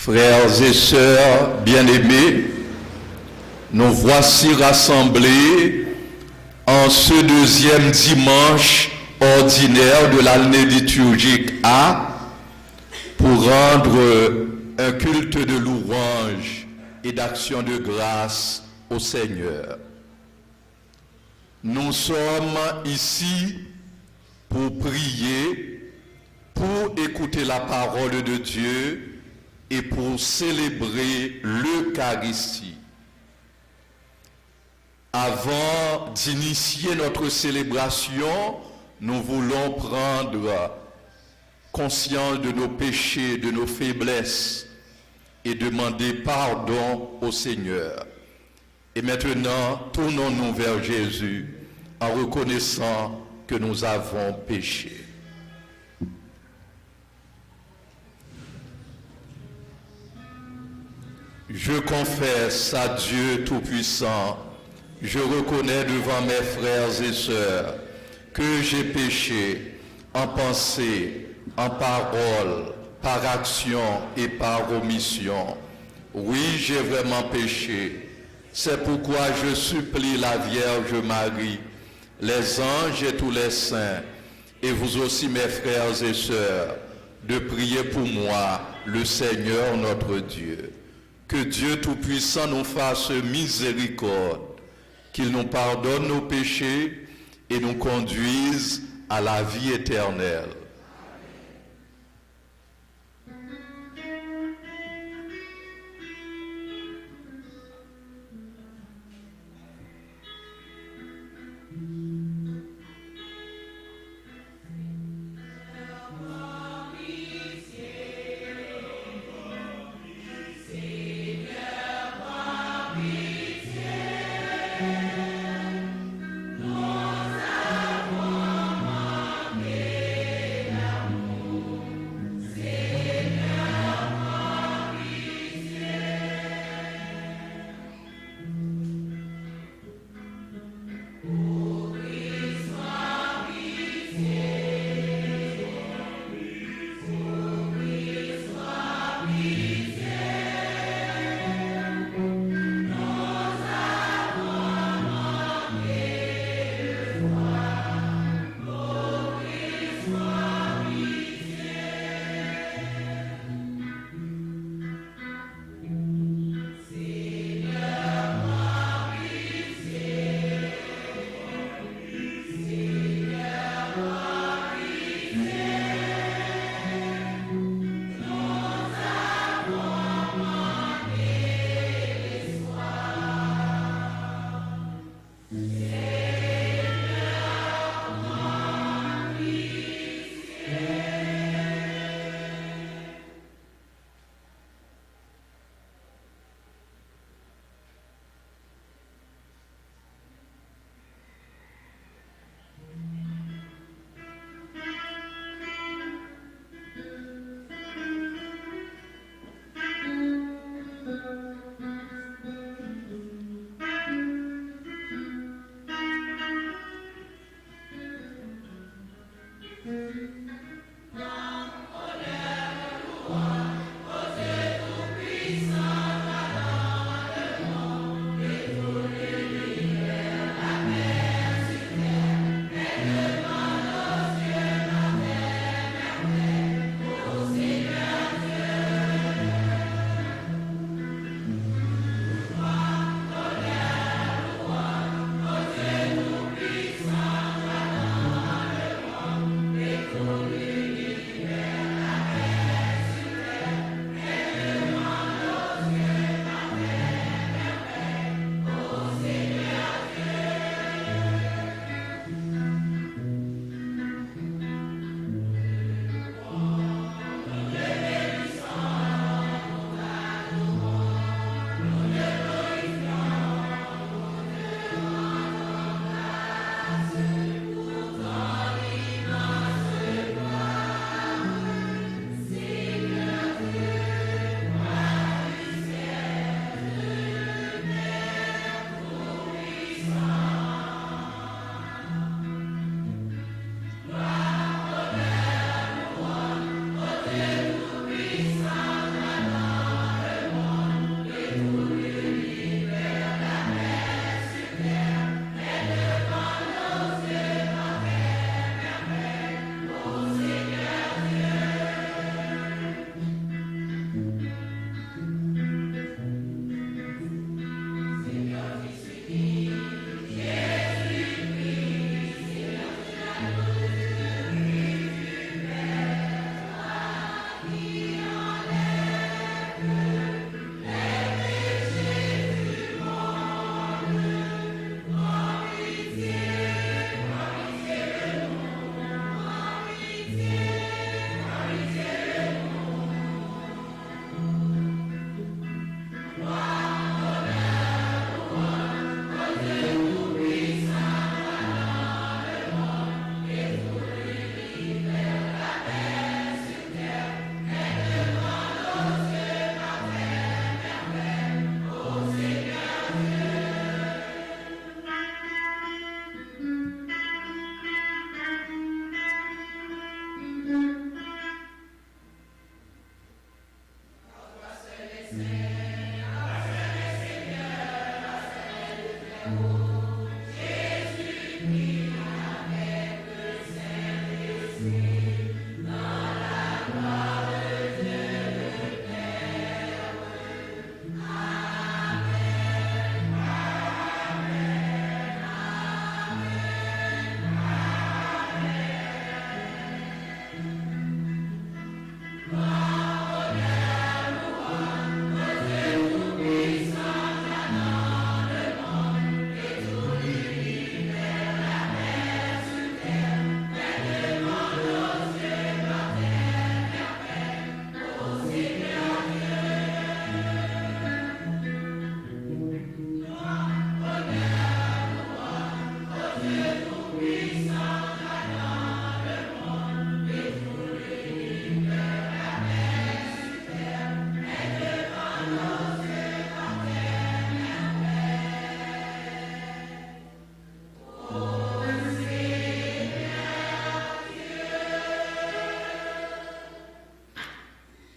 Frères et sœurs bien-aimés, nous voici rassemblés en ce deuxième dimanche ordinaire de l'année liturgique A pour rendre un culte de louange et d'action de grâce au Seigneur. Nous sommes ici pour prier, pour écouter la parole de Dieu et pour célébrer l'Eucharistie. Avant d'initier notre célébration, nous voulons prendre conscience de nos péchés, de nos faiblesses et demander pardon au Seigneur. Et maintenant, tournons-nous vers Jésus en reconnaissant que nous avons péché. Je confesse à Dieu Tout-Puissant, je reconnais devant mes frères et sœurs que j'ai péché en pensée, en parole, par action et par omission. Oui, j'ai vraiment péché. C'est pourquoi je supplie la Vierge Marie, les anges et tous les saints, et vous aussi mes frères et sœurs, de prier pour moi, le Seigneur notre Dieu. Que Dieu Tout-Puissant nous fasse miséricorde, qu'il nous pardonne nos péchés et nous conduise à la vie éternelle.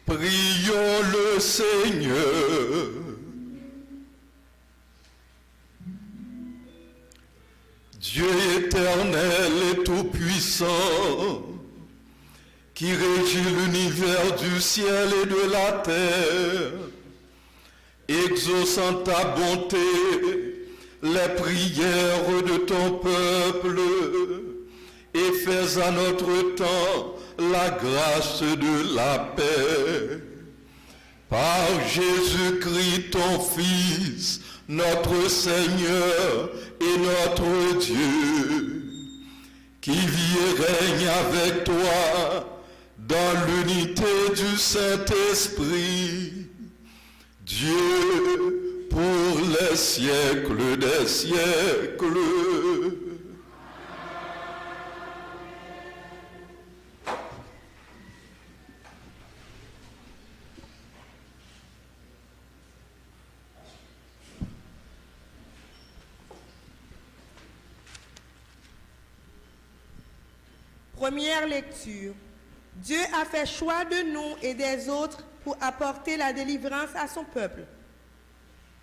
Prions le Seigneur. Dieu éternel et tout-puissant, qui régit l'univers du ciel et de la terre, exauçant ta bonté les prières de ton peuple, et fais à notre temps la grâce de la paix. Par Jésus-Christ, ton Fils, notre Seigneur et notre Dieu, qui vit et règne avec toi dans l'unité du Saint-Esprit, Dieu pour les siècles des siècles. Première lecture. Dieu a fait choix de nous et des autres pour apporter la délivrance à son peuple.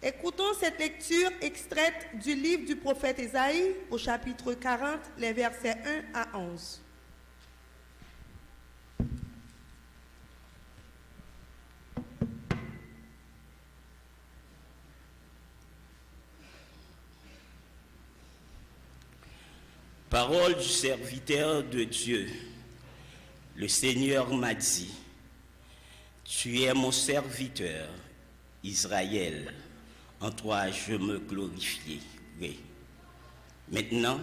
Écoutons cette lecture extraite du livre du prophète Ésaïe au chapitre 40, les versets 1 à 11. Parole du serviteur de Dieu. Le Seigneur m'a dit, tu es mon serviteur, Israël, en toi je me glorifierai. Maintenant,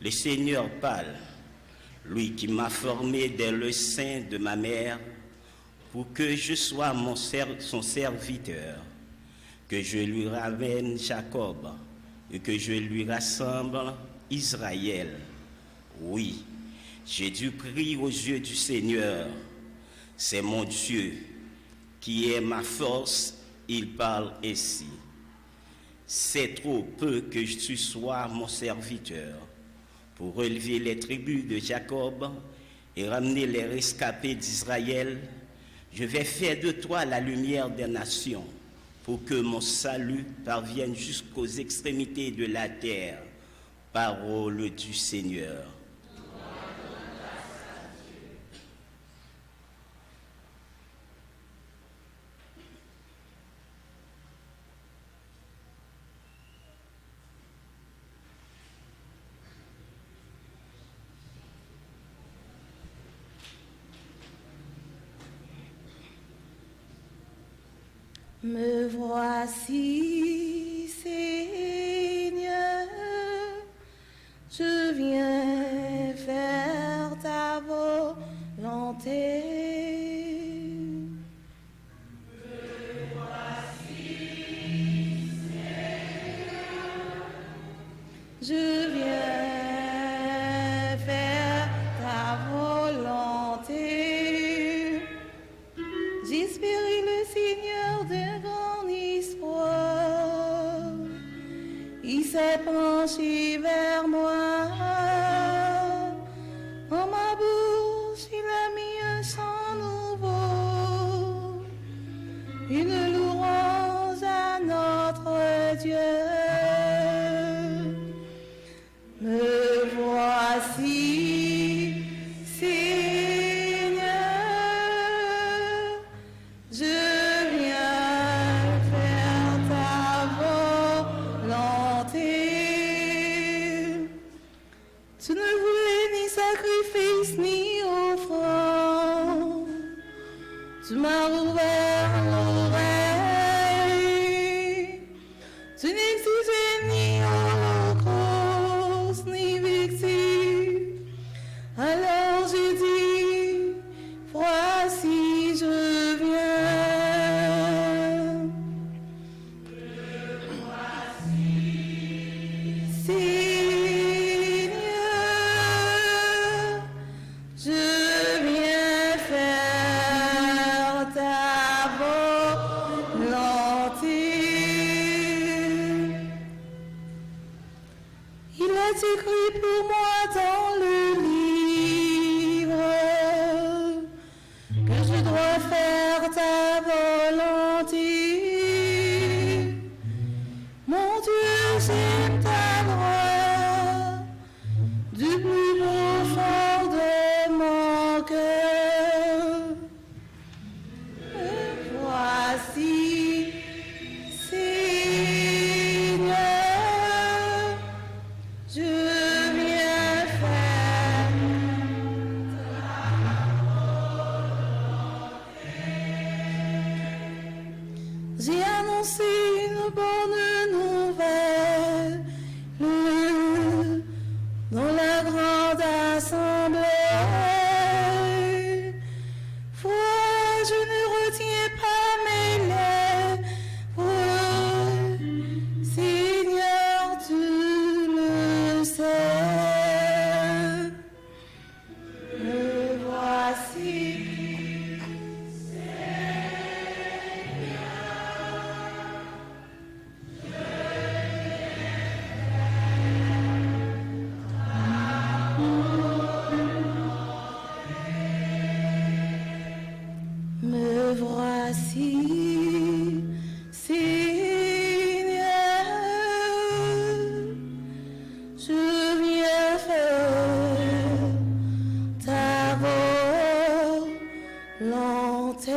le Seigneur parle, lui qui m'a formé dès le sein de ma mère, pour que je sois son serviteur, que je lui ramène Jacob et que je lui rassemble Israël. Oui, j'ai du prix aux yeux du Seigneur. C'est mon Dieu qui est ma force, il parle ainsi. C'est trop peu que tu sois mon serviteur pour relever les tribus de Jacob et ramener les rescapés d'Israël. Je vais faire de toi la lumière des nations pour que mon salut parvienne jusqu'aux extrémités de la terre. Parole du Seigneur. Me voici, Seigneur, je viens faire ta volonté. Me voici, Seigneur, je viens faire ta volonté. J'espérais le Seigneur d'un grand espoir. Il s'est penché vers moi. En ma bouche, il a mis un chant nouveau. Une louange à notre Dieu. Tu m'as ouvert l'oreille. Tu n'existais ni holocauste ni victime. Alors j'ai dit, voici je viens. Seigneur, je viens faire ta volonté. Il est écrit pour moi dans le livre que je dois faire ta volonté. Mon Dieu, j'aime ta voix du plus profond de mon cœur. Voici, Seigneur, je viens faire J'ai annoncé une bonne nouvelle dans la grande assemblée. Vois, je ne retiens pas mes lèvres. Seigneur, tu le sais. Me voici. Me voici, Seigneur, je viens faire ta volonté.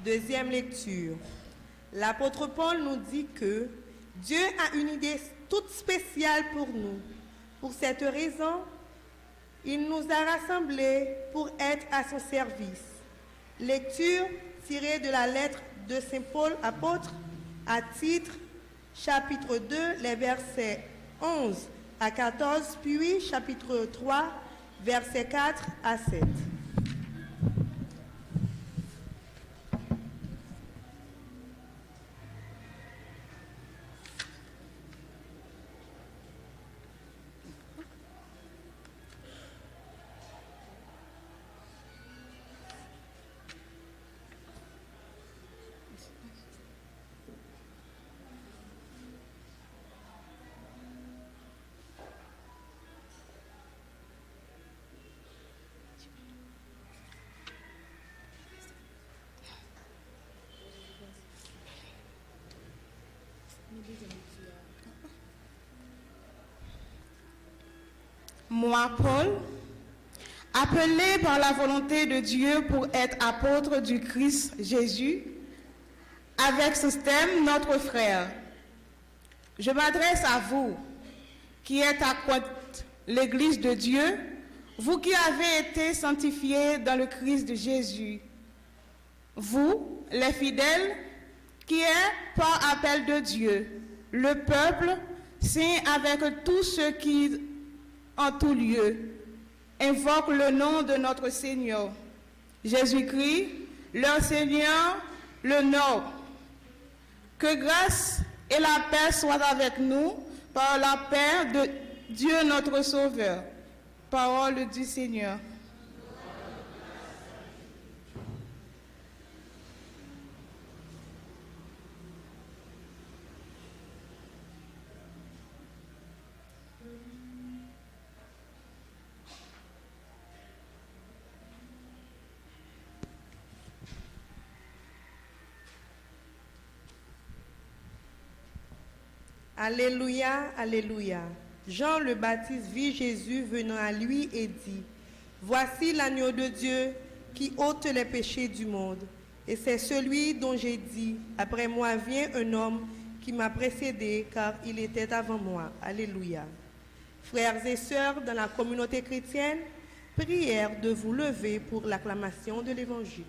Deuxième lecture. L'apôtre Paul nous dit que Dieu a une idée toute spéciale pour nous. Pour cette raison, il nous a rassemblés pour être à son service. Lecture tirée de la lettre de Saint Paul apôtre à titre, chapitre 2, les versets 11 à 14, puis chapitre 3, versets 4 à 7. Moi, Paul, appelé par la volonté de Dieu pour être apôtre du Christ Jésus, avec Sosthène, notre frère, je m'adresse à vous, qui êtes à Corinth, l'Église de Dieu, vous qui avez été sanctifiés dans le Christ de Jésus, vous, les fidèles, qui êtes par appel de Dieu, le peuple saint avec tous ceux qui, en tout lieu, invoquent le nom de notre Seigneur, Jésus-Christ, leur Seigneur, le Nord. Que grâce et la paix soient avec nous par la paix de Dieu notre Sauveur. Parole du Seigneur. Alléluia, alléluia. Jean le Baptiste vit Jésus venant à lui et dit, Voici l'agneau de Dieu qui ôte les péchés du monde. Et c'est celui dont j'ai dit, après moi vient un homme qui m'a précédé, car il était avant moi. Alléluia. Frères et sœurs dans la communauté chrétienne, prière de vous lever pour l'acclamation de l'Évangile.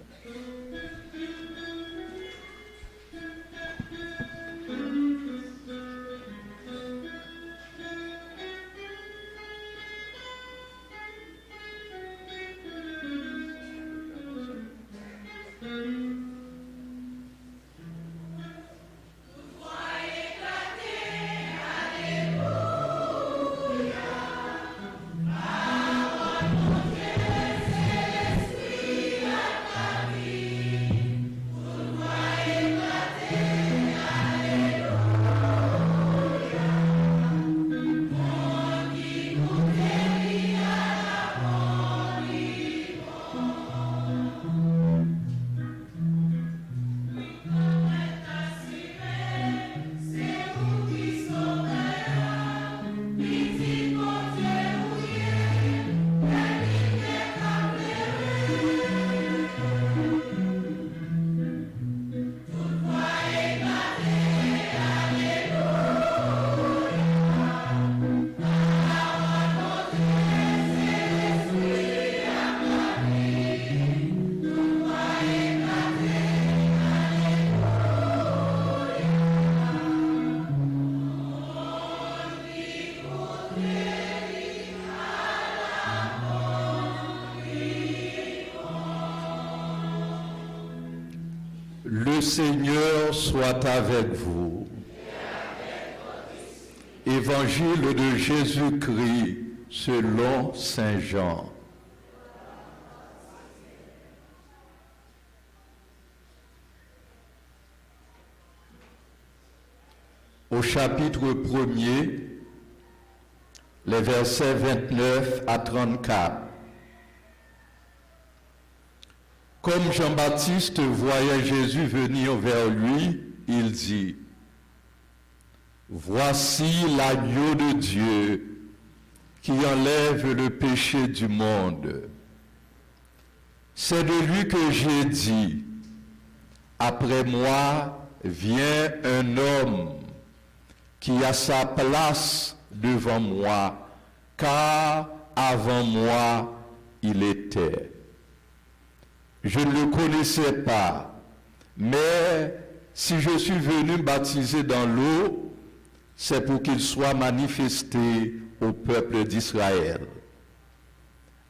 Le Seigneur soit avec vous. Évangile de Jésus-Christ selon Saint Jean. Au chapitre 1er, les versets 29 à 34. Comme Jean-Baptiste voyait Jésus venir vers lui, il dit, « Voici l'agneau de Dieu qui enlève le péché du monde. C'est de lui que j'ai dit, après moi vient un homme qui a sa place devant moi, car avant moi il était. Je ne le connaissais pas, mais si je suis venu baptiser dans l'eau, c'est pour qu'il soit manifesté au peuple d'Israël. »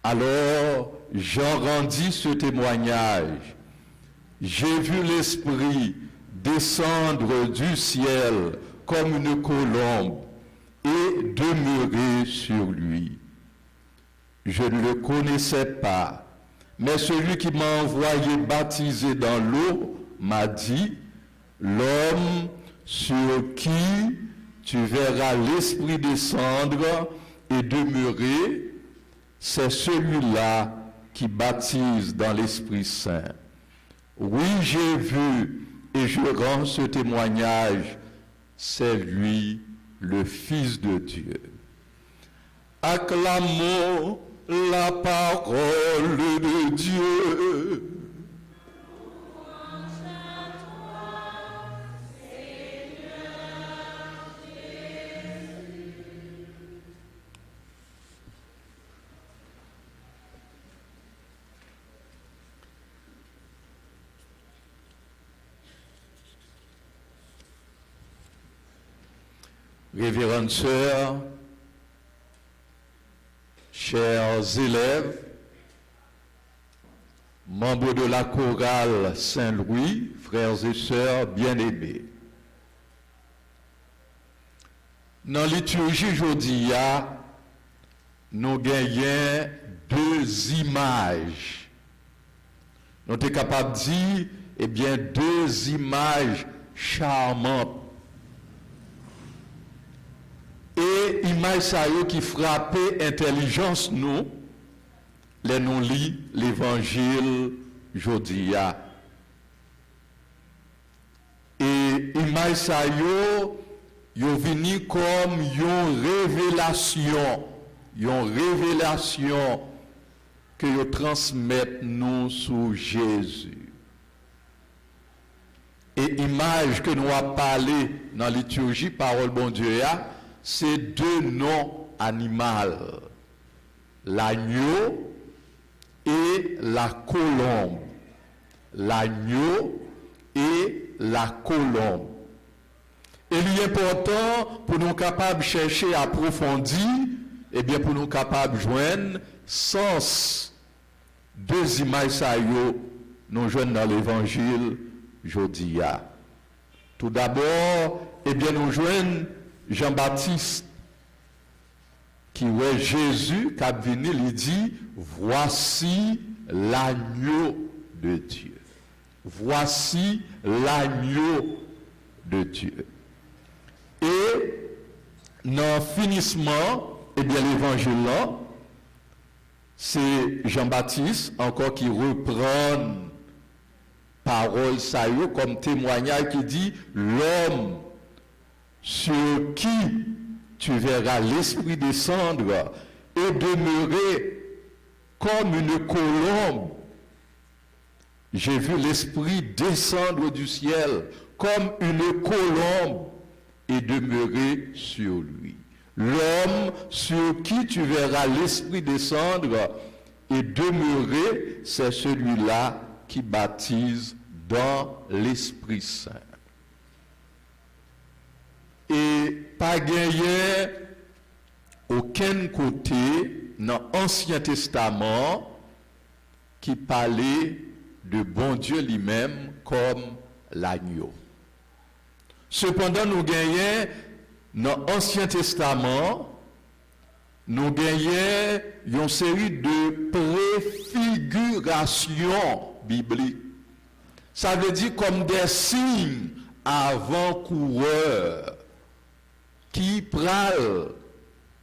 Alors Jean rendit ce témoignage. « J'ai vu l'Esprit descendre du ciel comme une colombe et demeurer sur lui. Je ne le connaissais pas, mais celui qui m'a envoyé baptiser dans l'eau m'a dit, « L'homme sur qui tu verras l'Esprit descendre et demeurer, c'est celui-là qui baptise dans l'Esprit Saint. » Oui, j'ai vu et je rends ce témoignage, c'est lui, le Fils de Dieu. Acclamons la parole de Dieu. Révérende sœurs, chers élèves, membres de la chorale Saint-Louis, frères et sœurs bien-aimés. Dans la liturgie aujourd'hui, nous gagnons deux images. Nous sommes capables de dire, eh bien, deux images charmantes. Et image ça qui frappait intelligence nous, les nous lit l'évangile aujourd'hui. Et image ça yo venu comme une révélation que vous transmettez nous sous Jésus. Et image que nous avons parlé dans la liturgie, parole bon Dieu, c'est deux noms animaux. L'agneau et la colombe. L'agneau et la colombe. Et il est important pour nous capables de chercher à approfondir, et bien pour nous capables de joindre sens deux images ça nous joignent dans l'évangile aujourd'hui. Tout d'abord, eh bien nous joignent Jean-Baptiste qui voit Jésus qui a venu, il dit voici l'agneau de Dieu. Voici l'agneau de Dieu. Et dans le finissement, eh bien l'évangile là, c'est Jean-Baptiste encore qui reprend parole ça comme témoignage qui dit l'homme sur qui tu verras l'esprit descendre et demeurer comme une colombe. J'ai vu l'esprit descendre du ciel comme une colombe et demeurer sur lui. L'homme sur qui tu verras l'esprit descendre et demeurer, c'est celui-là qui baptise dans l'Esprit Saint. Et pas gagné aucun côté dans l'Ancien Testament qui parlait de bon Dieu lui-même comme l'agneau. Cependant, nous gagnons dans l'Ancien Testament, nous gagnons une série de préfigurations bibliques. Ça veut dire comme des signes avant-coureurs qui pral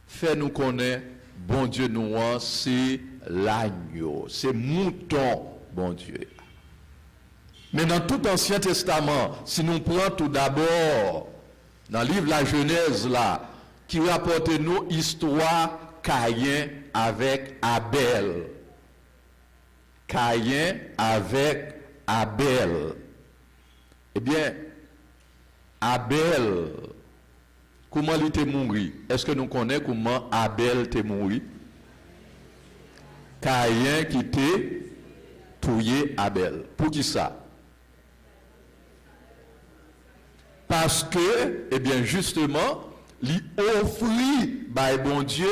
fait nous connaître bon Dieu nous, c'est l'agneau, c'est mouton bon Dieu. Mais dans tout l'Ancien Testament, si nous prenons tout d'abord dans le livre de la Genèse là, qui rapporte nous histoire Caïn avec Abel. Caïn avec Abel. Eh bien, Abel, comment il était mort? Est-ce que nous connaissons comment Abel était mort? Caïn qui était tué Abel. Pour qui ça? Parce que, eh bien, justement, il offrit, by bon Dieu,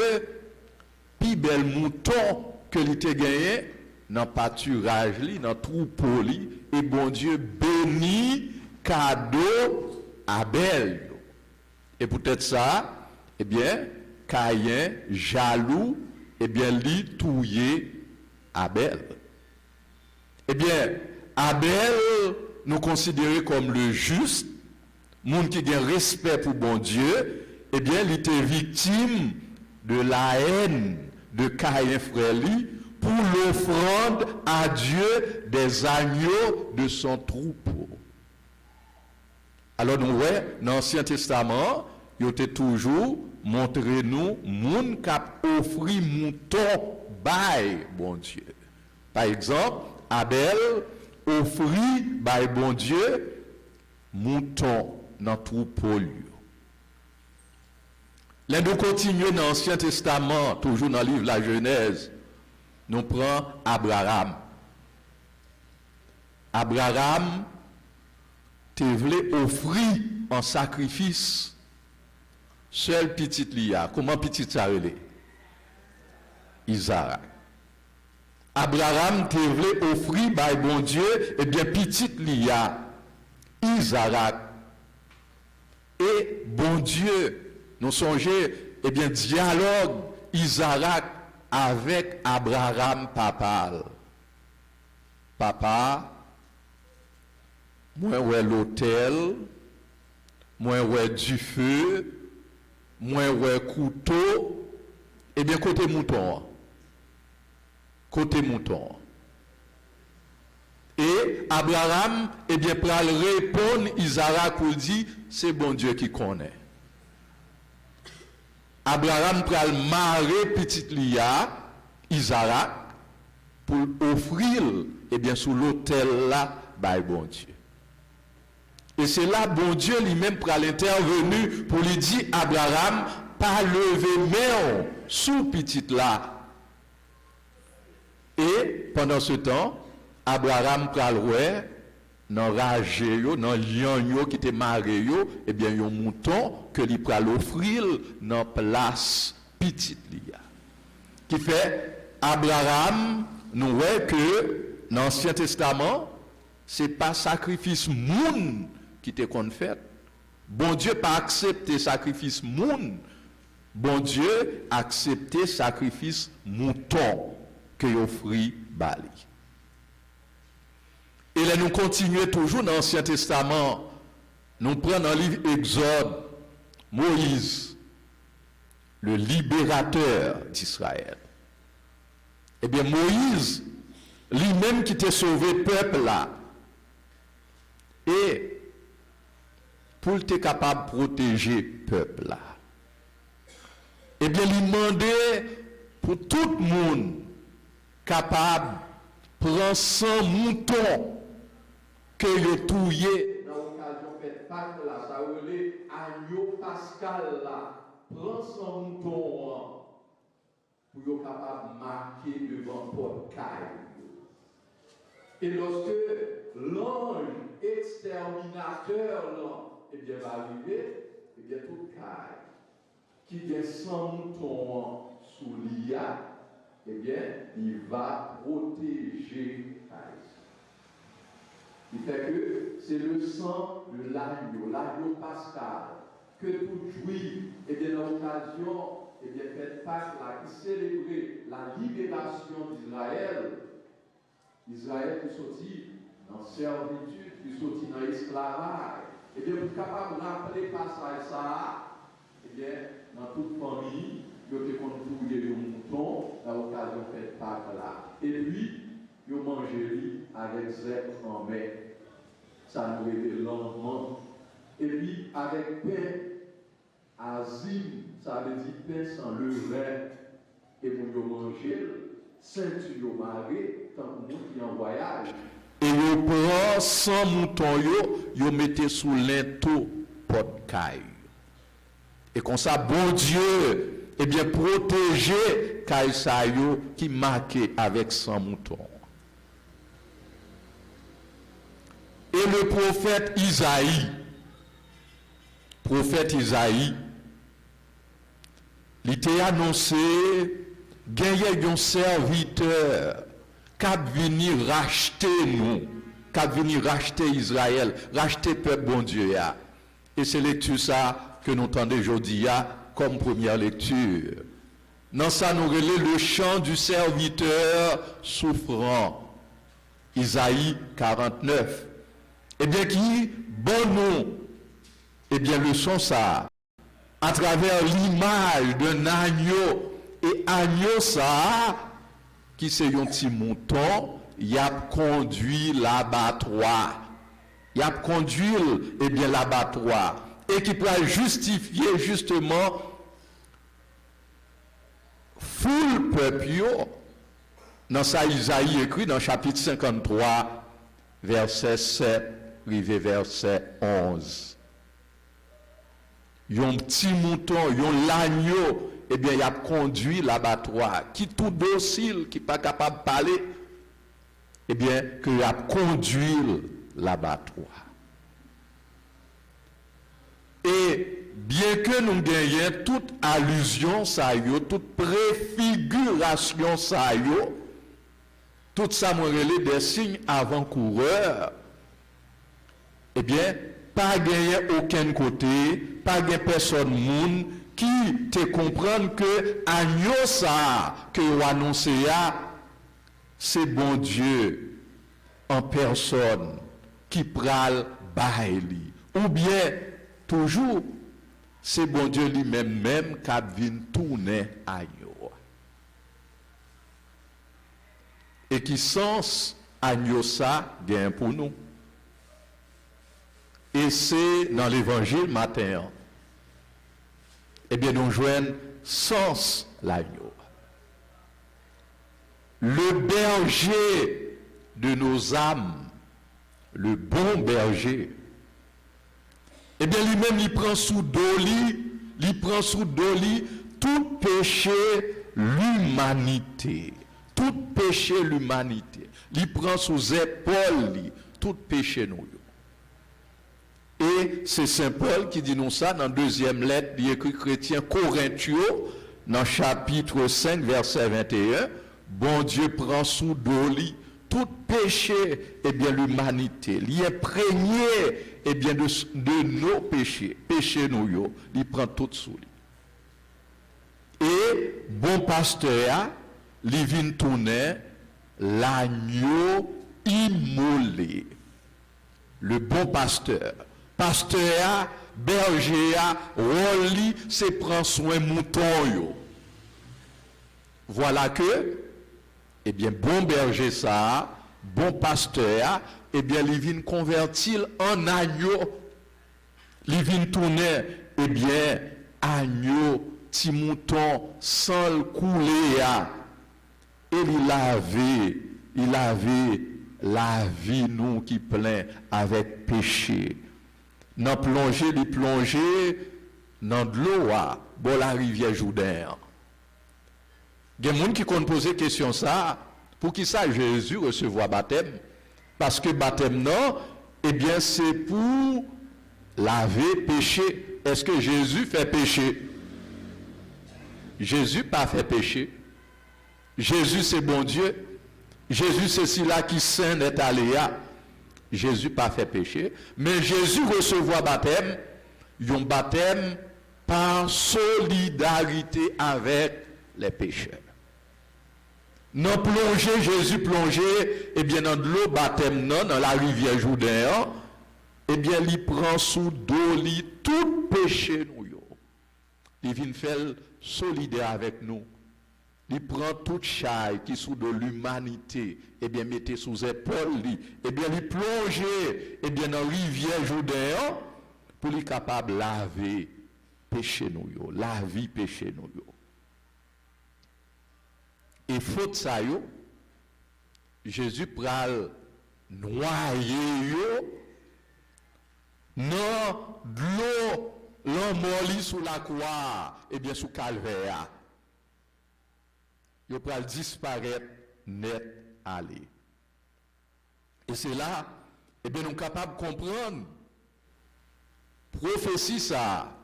plus bel mouton que il t'a gagné dans le pâturage, dans le troupeau, et bon Dieu bénit cadeau Abel. Et peut-être ça, eh bien, Caïn, jaloux, eh bien, lui touillé Abel. Eh bien, Abel, nous considérons comme le juste, monde qui a respect pour bon Dieu, eh bien, il était victime de la haine de Caïn frère lui pour l'offrande à Dieu des agneaux de son troupeau. Alors, nous voyons, dans l'Ancien Testament, il était toujours montré nous, monde qui a offert mouton by bon Dieu. Par exemple, Abel offrit by bon Dieu mouton dans troupeau. Là, nous continuons dans l'Ancien Testament, toujours dans le livre de la Genèse, nous prenons Abraham. Abraham, te voulait offrir en sacrifice seul petit Lia. Comment petit ça relait? Isaac. Abraham te voulait offrir par bon Dieu, et bien petit Lia, Isaac. Et bon Dieu, nous songeons, eh bien, dialogue Isaac avec Abraham papa. Papa, moi ouais l'autel, moi ouais du feu, moi ouais couteau, eh bien côté mouton. Côté mouton. Et Abraham, eh bien, pour répondre, Isaac pour dire, c'est bon Dieu qui connaît. Abraham pour marrer petite Lia, Isaac, pour offrir, eh bien, sous l'autel là, by bon Dieu. Et c'est là, bon Dieu lui-même pour l'intervenu pour lui dire, Abraham, pas lever main sous petite là. Et pendant ce temps, Abraham pral ouais, dans rage yo, dans lion yo qui était maré yo, eh bien, un mouton que lui pral offrir dans place petite liya. Qui fait, Abraham, nous voyons que dans l'Ancien Testament, c'est pas sacrifice moun qui était qu'on fait. Bon Dieu pas accepté sacrifice moun. Bon Dieu accepté sacrifice mouton que offrit Bali. Et là nous continuons toujours dans l'Ancien Testament. Nous prenons dans le livre Exode, Moïse, le libérateur d'Israël. Eh bien, Moïse, lui-même qui t'a sauvé le peuple là, et pour être capable de protéger le peuple là, eh bien, il demandait pour tout le monde capable de prendre 100 moutons que il touillé. Dans l'occasion de Pâques là, ça relait agneau pascal là, prend 100 moutons pour être capable de marquer devant porte caille. Et lorsque l'ange exterminateur eh bien, va arriver, eh bien, toute caille qui a 100 moutons sous l'IA, eh bien, il va protéger caille. Il fait que c'est le sang de l'agneau pascal, que tout juif, eh bien, dans l'occasion, eh bien, fête Pâques là, qui célébrait la libération d'Israël. Israël qui sortit dans la servitude, qui sortit dans l'esclavage. Eh bien, vous êtes capable de rappeler passage ça, eh bien, dans toute famille, vous avez contribué le mouton dans l'occasion de fête Pâques là. Et puis, vous mangez avec zèbre en main. Ça nous révèle lentement. Et puis, avec pain, azim, ça veut dire pain sans levain. Et vous mangez, ceinture marée, tant que nous qui en voyage. Et vous prenez 100 moutons, vous mettez sous l'into pot caille. Et comme ça, bon Dieu, eh bien, protéger caille ça qui marqué avec 100 moutons. Et le prophète Isaïe, il était annoncé, gagner un serviteur qui a venu racheter nous, qui a venu racheter Israël, racheter peuple bon Dieu. Et c'est lecture ça que nous entendons aujourd'hui comme première lecture. Dans ça, nous relève le chant du serviteur souffrant. Isaïe 49. Eh bien, qui, bon nom, eh bien, le son ça, à travers l'image d'un agneau, et agneau ça, qui c'est un petit mouton, il a conduit l'abattoir. Il a conduit, eh bien, l'abattoir. Et qui pourra justifier, justement, full peuple, dans ça, Isaïe écrit dans chapitre 53, verset 7, rivé verset 11. Un petit mouton, un l'agneau, eh bien, il a conduit l'abattoir, qui tout docile, qui n'est pas capable de parler, eh bien, qu'il a conduit l'abattoir. Et bien que nous gagnions toute allusion, ça y est, toute préfiguration, ça y est, tout ça m'a relé des signes avant-coureurs, eh bien, pas gagner aucun côté, pas gagner personne moun qui te comprendre que agneau ça que vous annoncez c'est bon Dieu en personne qui pral baili ou bien toujours c'est bon Dieu lui-même même qui vient tourner agneau et qui sens agneau ça gain pour nous. Et c'est dans l'évangile matin. Eh bien, nous joignons sens l'agneau. le berger de nos âmes, le bon berger, eh bien lui-même, il prend sous doli, tout péché l'humanité. Tout péché l'humanité. Il prend sous épaule tout péché nous. Et c'est Saint Paul qui dit nous ça dans la deuxième lettre, il écrit chrétien Corinthiens, dans chapitre 5, verset 21. Bon Dieu prend sous doli tout péché, eh bien l'humanité. Il est imprégné, eh bien de nos péchés. Péché nous, il prend tout sous lui. Et bon pasteur, il vient tourner l'agneau immolé. Le bon pasteur. Pasteur, berger, rôle, c'est prendre soin mouton. Voilà que, eh bien, bon berger ça, bon pasteur, eh bien, il vient convertir en agneau. Il vient tourner, eh bien, agneau, petit mouton, sans le couler. Et il avait la vie, nous, qui plein avec péché. Dans plonger dans de l'eau, bon la rivière Jourdain. Il y a des gens qui ont posé question ça, pour qui ça Jésus recevoir baptême? Parce que baptême non, eh bien c'est pour laver péché. Est-ce que Jésus fait péché? Jésus pas fait péché. Jésus c'est bon Dieu. Jésus c'est celui-là qui saint est allé à. Jésus pas fait péché, mais Jésus recevoir baptême, un baptême par solidarité avec les pécheurs. Non plongé, Jésus plongé, eh bien dans de l'eau baptême non, dans la rivière Jourdain, eh bien il prend sous dos tout péché nous. Il vient faire solidaire avec nous. Il prend toute chaille qui sous de l'humanité, et bien mettez sous épaule, et bien il plonge, et bien dans la rivière Jourdain, pour lui capable de laver péché nous, laver péché nous. Et faute ça, Jésus pral noyer non de l'eau, l'homme sous la croix, et bien sous calvaire. Il va disparaître net aller. Et c'est là, eh bien, nous sommes capables de comprendre prophétie ça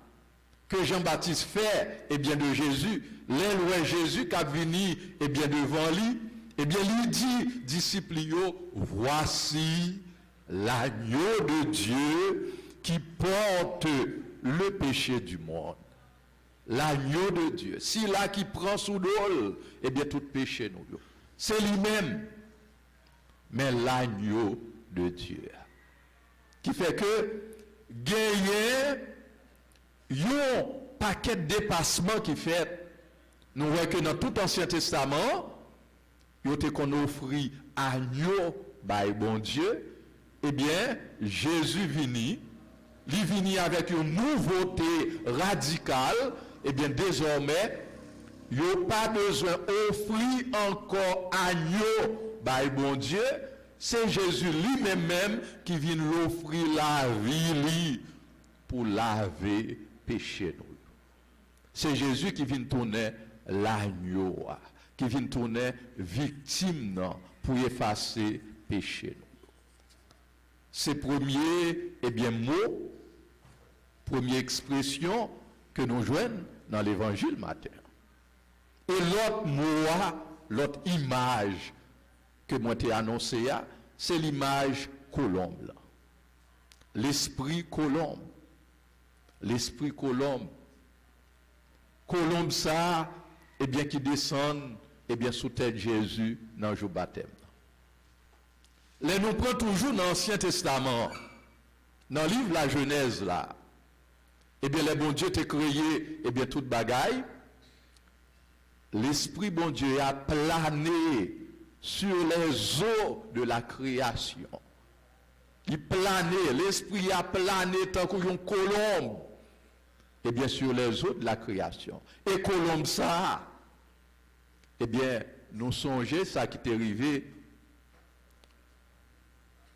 que Jean-Baptiste fait, eh bien, de Jésus, l'un Jésus qui a venu, eh bien, devant lui, eh bien, lui dit, disciples, voici l'agneau de Dieu qui porte le péché du monde. L'agneau de Dieu. Si là qui prend sous l'eau, eh bien tout péché nous. C'est lui-même. Mais l'agneau de Dieu. Qui fait que gagner un paquet de dépassements qui fait. Nous voyons que dans tout Ancien Testament, il y a qu'on offrit agneau par bon Dieu. Eh bien, Jésus vini. Il vini avec une nouveauté radicale. Eh bien, désormais, il n'y a pas besoin d'offrir encore agneau par bon Dieu. C'est Jésus lui-même qui vient l'offrir la vie pour laver péché. C'est Jésus qui vient tourner l'agneau, qui vient tourner victime pour effacer péché. C'est premier, eh bien, mot, première expression que nous joignons dans l'évangile matin. Et l'autre mot, l'autre image que moi t'ai annoncé, c'est l'image colombe. L'esprit colombe. L'esprit colombe. Colombe ça, eh bien, qui descend, eh bien, sous tête Jésus dans le jour baptême. Les nous prenons toujours dans l'Ancien Testament, dans le livre de la Genèse là. Eh bien, le bon Dieu t'a créé, eh bien, toute bagaille. L'Esprit bon Dieu a plané sur les eaux de la création. Il planait, l'Esprit a plané tant qu'une colombe. Eh bien, sur les eaux de la création. Et colombe ça, eh bien, nous songeons ça qui est arrivé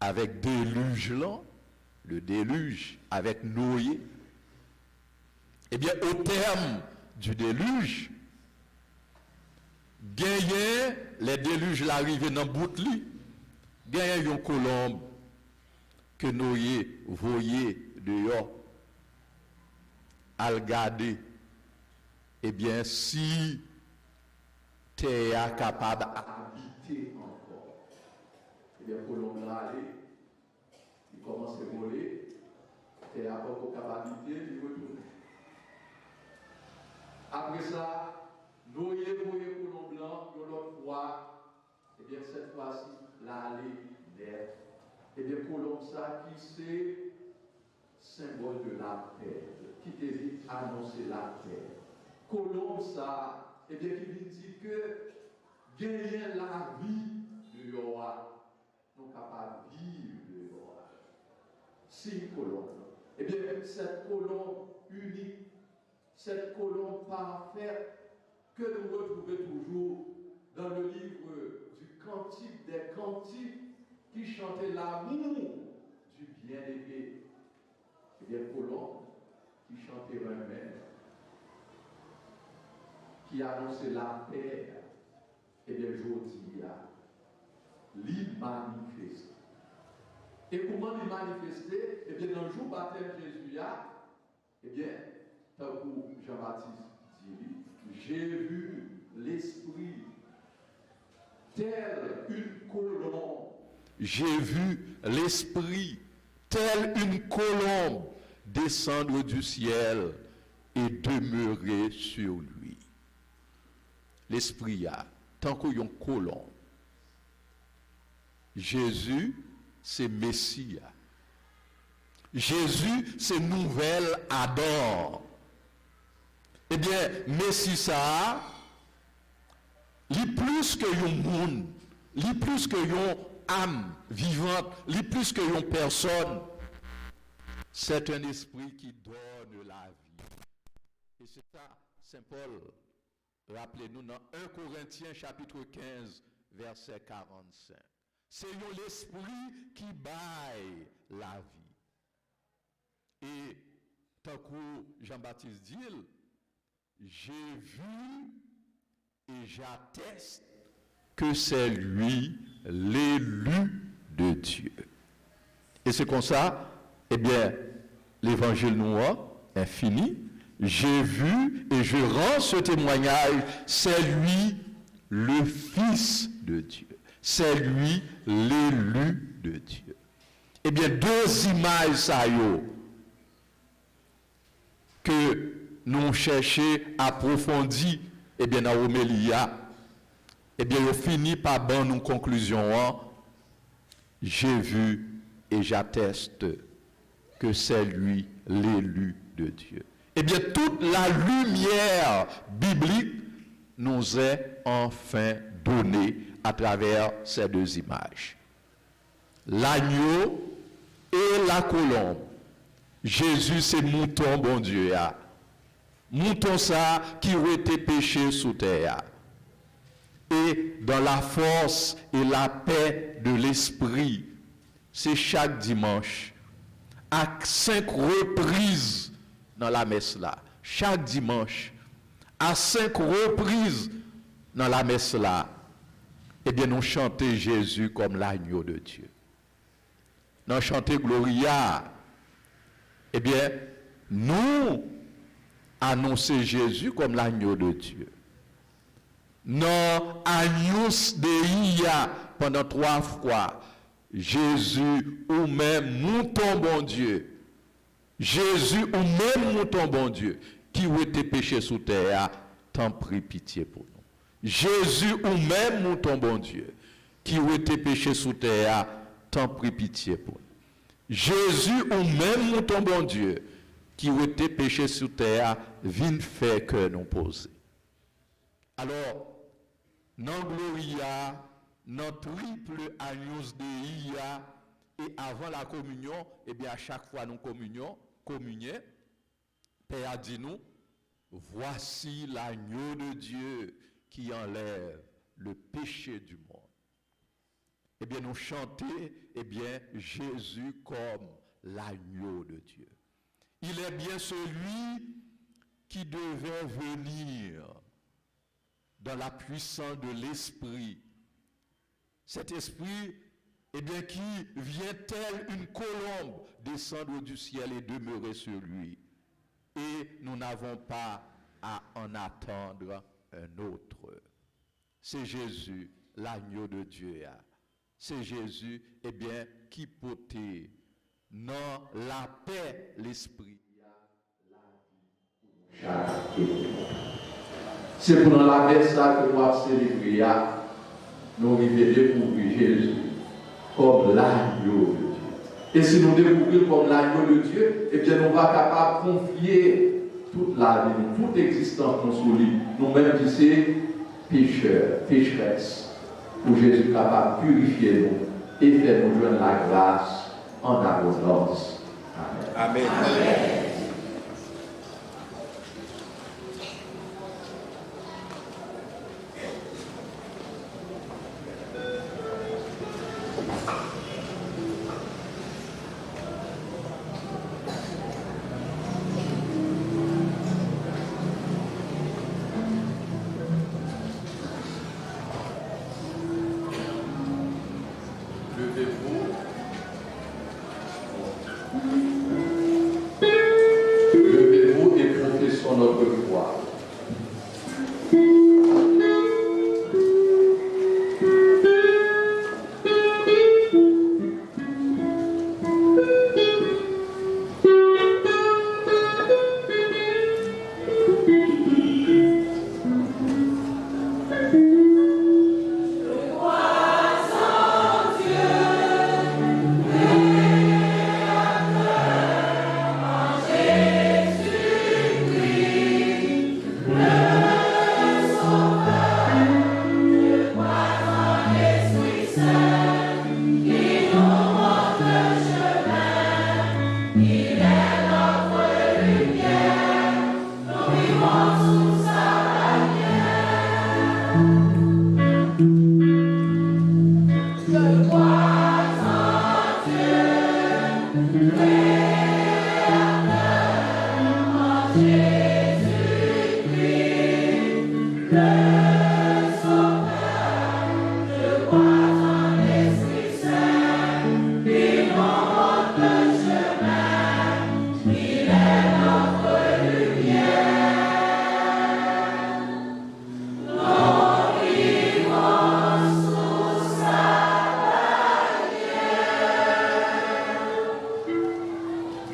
avec déluge là, le déluge avec Noé. Eh bien, au terme du déluge, gagné les déluges l'arrivée dans bout li, gagné une colombe que Noé voyait dehors, al garder. Eh bien, si tu es capable d'habiter encore, eh bien, colombe là, il commence à voler, tu es encore capable d'habiter, il retourne. Après ça, Noé voyait colombe blanc, une autre fois, et bien cette fois-ci, l'allée d'air. Et bien colombe ça qui c'est symbole de la terre, qui t'évite annoncer la terre. Colombe ça, et bien qui veut dire que gagner la vie de Yoa, nous capables de vivre de Yoa. Si colombe. Et bien cette colombe unique, cette colombe parfaite que nous retrouvons toujours dans le livre du Cantique des Cantiques qui chantait l'amour du bien-aimé. Et bien colombe qui chantait un mère, qui annonçait la paix. Et bien aujourd'hui, il manifeste. Et comment il manifestait? Et bien dans le jour baptême Jésus, et bien, tant que Jean-Baptiste dit, j'ai vu l'Esprit tel une colombe. J'ai vu l'Esprit tel une colombe descendre du ciel et demeurer sur lui. L'Esprit tant qu'il colombe. Jésus, c'est Messie. Jésus, c'est nouvel Adam. Eh bien, Messie ça, li plus que yon monde, li plus que yon âme vivante, li plus que yon personne, c'est un esprit qui donne la vie. Et c'est ça, Saint Paul, rappelez-nous dans 1 Corinthiens chapitre 15, verset 45. C'est l'esprit qui baille la vie. Et tant que Jean-Baptiste dit, j'ai vu et j'atteste que c'est lui l'élu de Dieu. Et c'est comme ça, eh bien, l'évangile noir est fini. J'ai vu et je rends ce témoignage, c'est lui le Fils de Dieu. C'est lui l'élu de Dieu. Eh bien, deux images ça que nous cherchons à approfondir, eh bien, dans l'homélia, eh bien, on finit par bonne une conclusion. J'ai vu et j'atteste que c'est lui l'élu de Dieu. Eh bien, toute la lumière biblique nous est enfin donnée à travers ces deux images. L'agneau et la colombe. Jésus, c'est mouton, bon Dieu. Mouton ça qui aurait été péché sous terre. Et dans la force et la paix de l'esprit, c'est chaque dimanche, à 5 reprises dans la messe là, chaque dimanche, à 5 reprises dans la messe là, eh bien nous chantons Jésus comme l'agneau de Dieu. Nous chantons Gloria, eh bien nous annonçons Jésus comme l'agneau de Dieu. Non, Agnus Dei pendant 3 fois. Jésus ou même mouton bon Dieu. Jésus ou même mouton bon Dieu qui a été péché sous terre, t'en prie pitié pour nous. Jésus ou même mouton bon Dieu qui a été péché sous terre, t'en prie pitié pour nous. Jésus ou même mouton bon Dieu qui a été péché sous terre, vient faire que nous poser. Alors, dans Gloria, dans triple Agnus Dei, et avant la communion, et bien à chaque fois nous communions, Père a dit nous, voici l'agneau de Dieu qui enlève le péché du monde. Eh bien, nous chantons, Jésus comme l'agneau de Dieu. Il est bien celui qui devait venir dans la puissance de l'Esprit. Cet Esprit, qui vient tel une colombe descendre du ciel et demeurer sur lui. Et nous n'avons pas à en attendre un autre. C'est Jésus, l'agneau de Dieu. C'est Jésus, qui portait dans la paix l'Esprit. C'est pour la messe que nous avons célébré, nous avons découvert Jésus comme l'agneau de Dieu. Et si nous découvrons comme l'agneau de Dieu, nous sommes capables de confier toute la vie, toute existence nous lui. Nous-mêmes qui sommes pécheurs, pécheresses, pour Jésus capable de purifier nous et faire nous joindre la grâce en abondance. Amen. Amen. Amen. Levez-vous et professons notre foi.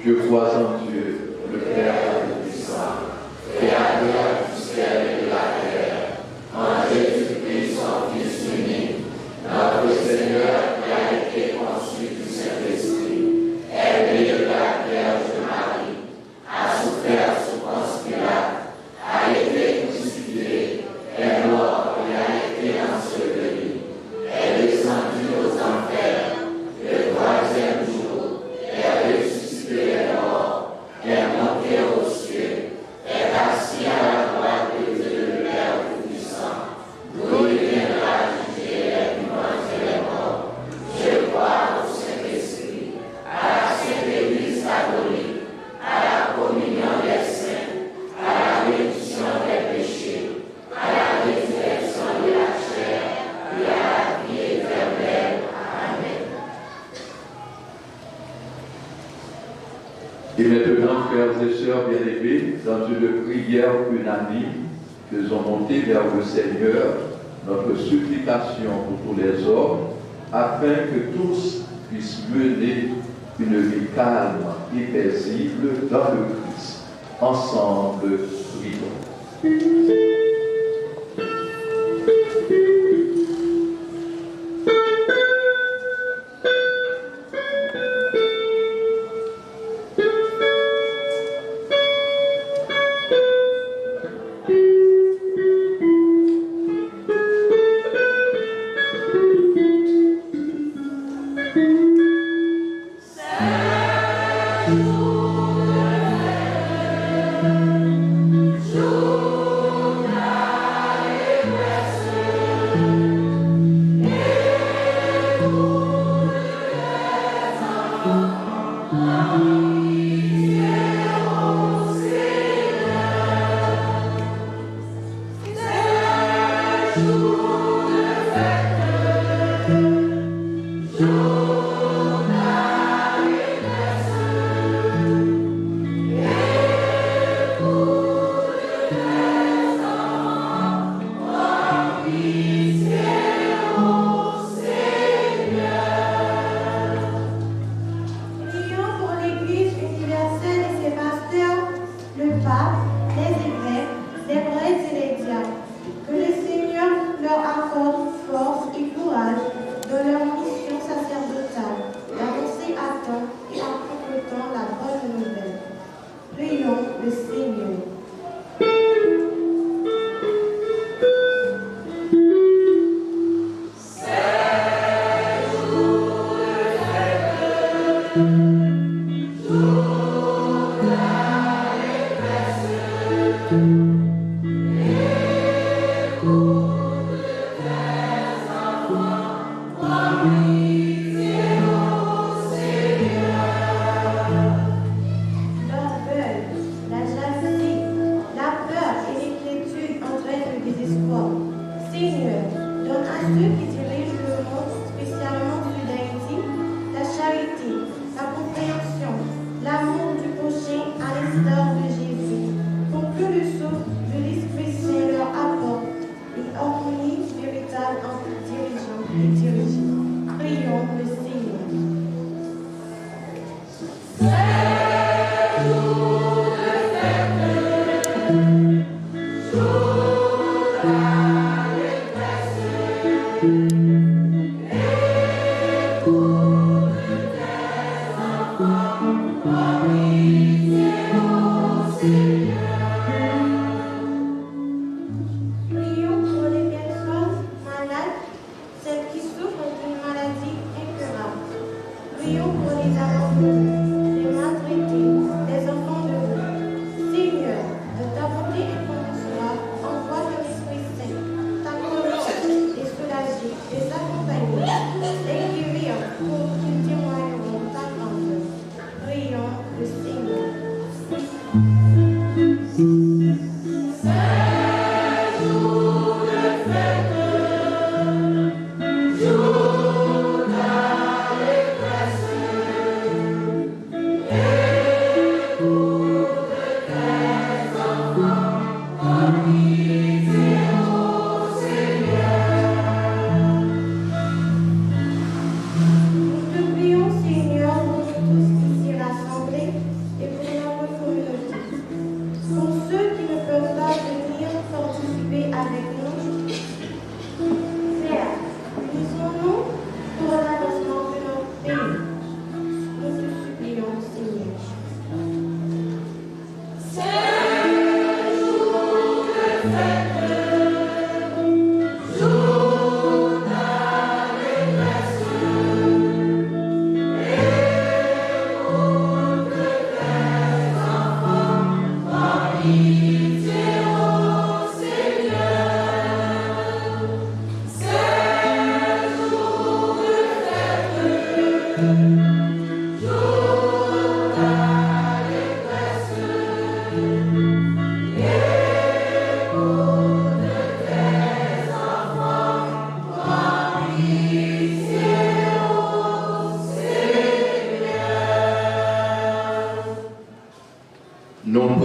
Je crois en Dieu, le Père Tout-Puissant, Créateur du ciel et de la terre, en Jésus-Christ, son Fils unique, notre Seigneur qui a été conçu du Saint-Esprit, est né de la Vierge Marie, a souffert sous Ponce Pilate, a été crucifié, est mort et a été enseveli, est descendu aux enfers, le troisième jour, est ressuscité les morts, est monté aux cieux, est assis à la droite de Dieu le Père Tout-Puissant, d'où il viendra juger les vivants et les morts. Je crois au Saint-Esprit, à la Sainte Église catholique, à la communion des saints, à la rémission des péchés, à la résurrection de la chair et à la vie éternelle. Amen. Et maintenant, frères et sœurs bien-aimés, dans une prière unanime, faisons monter vers le Seigneur notre supplication pour tous les hommes, afin que tous puissent mener une vie calme et paisible dans le Christ. Ensemble, prions. Jour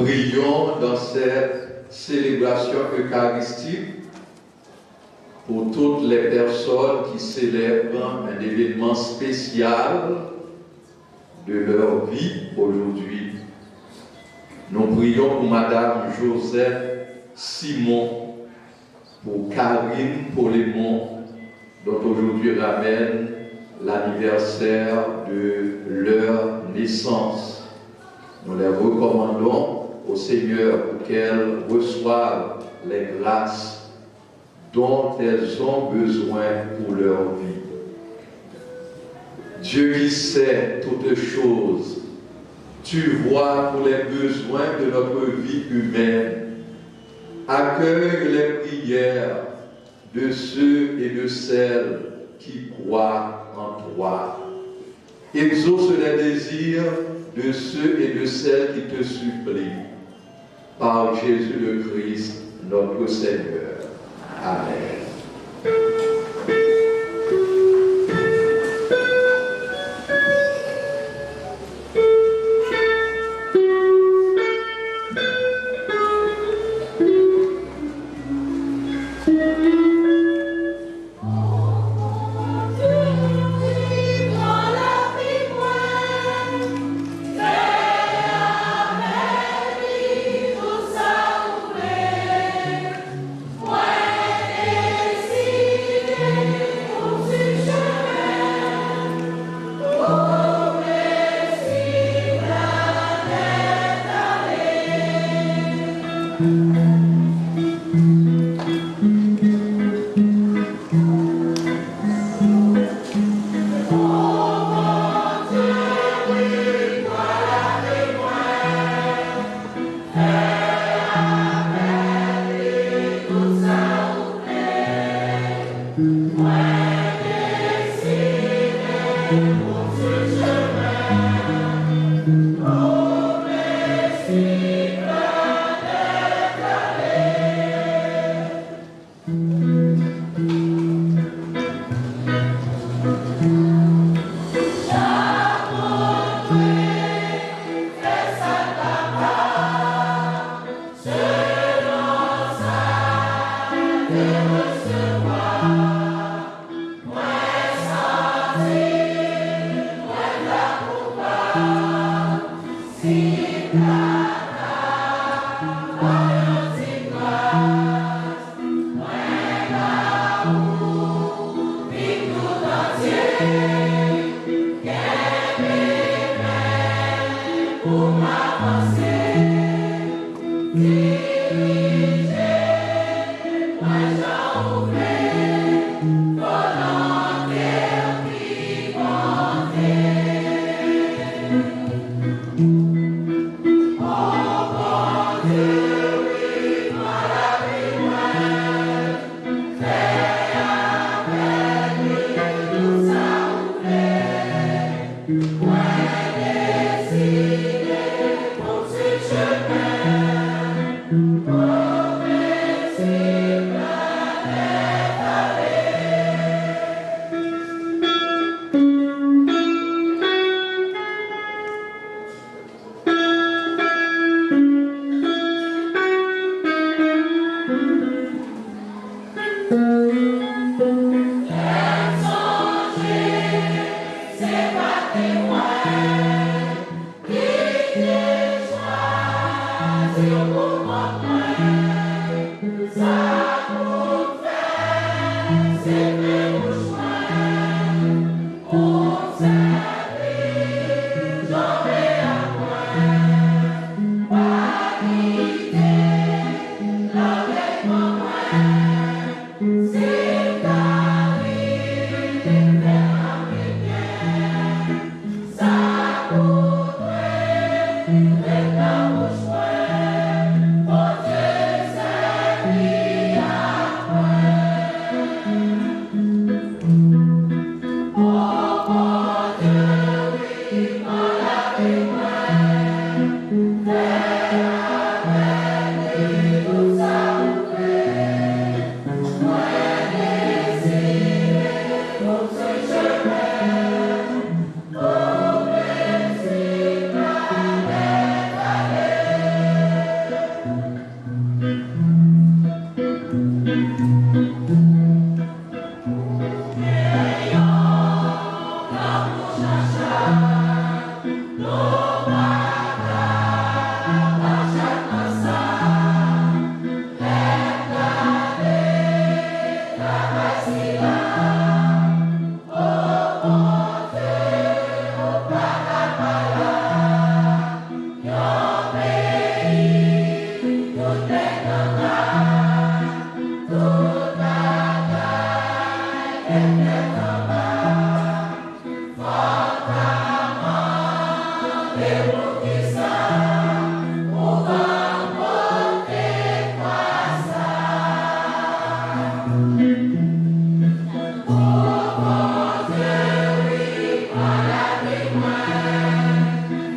prions dans cette célébration eucharistique pour toutes les personnes qui célèbrent un événement spécial de leur vie aujourd'hui. Nous prions pour Madame Joseph Simon, pour Karine Polémon, dont aujourd'hui ramène l'anniversaire de leur naissance. Nous les recommandons au Seigneur pour qu'elles reçoivent les grâces dont elles ont besoin pour leur vie. Dieu qui sait toutes choses, tu vois pour les besoins de notre vie humaine. Accueille les prières de ceux et de celles qui croient en toi. Exauce les désirs de ceux et de celles qui te supplient. Par Jésus le Christ, notre Seigneur. Amen.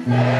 Yeah.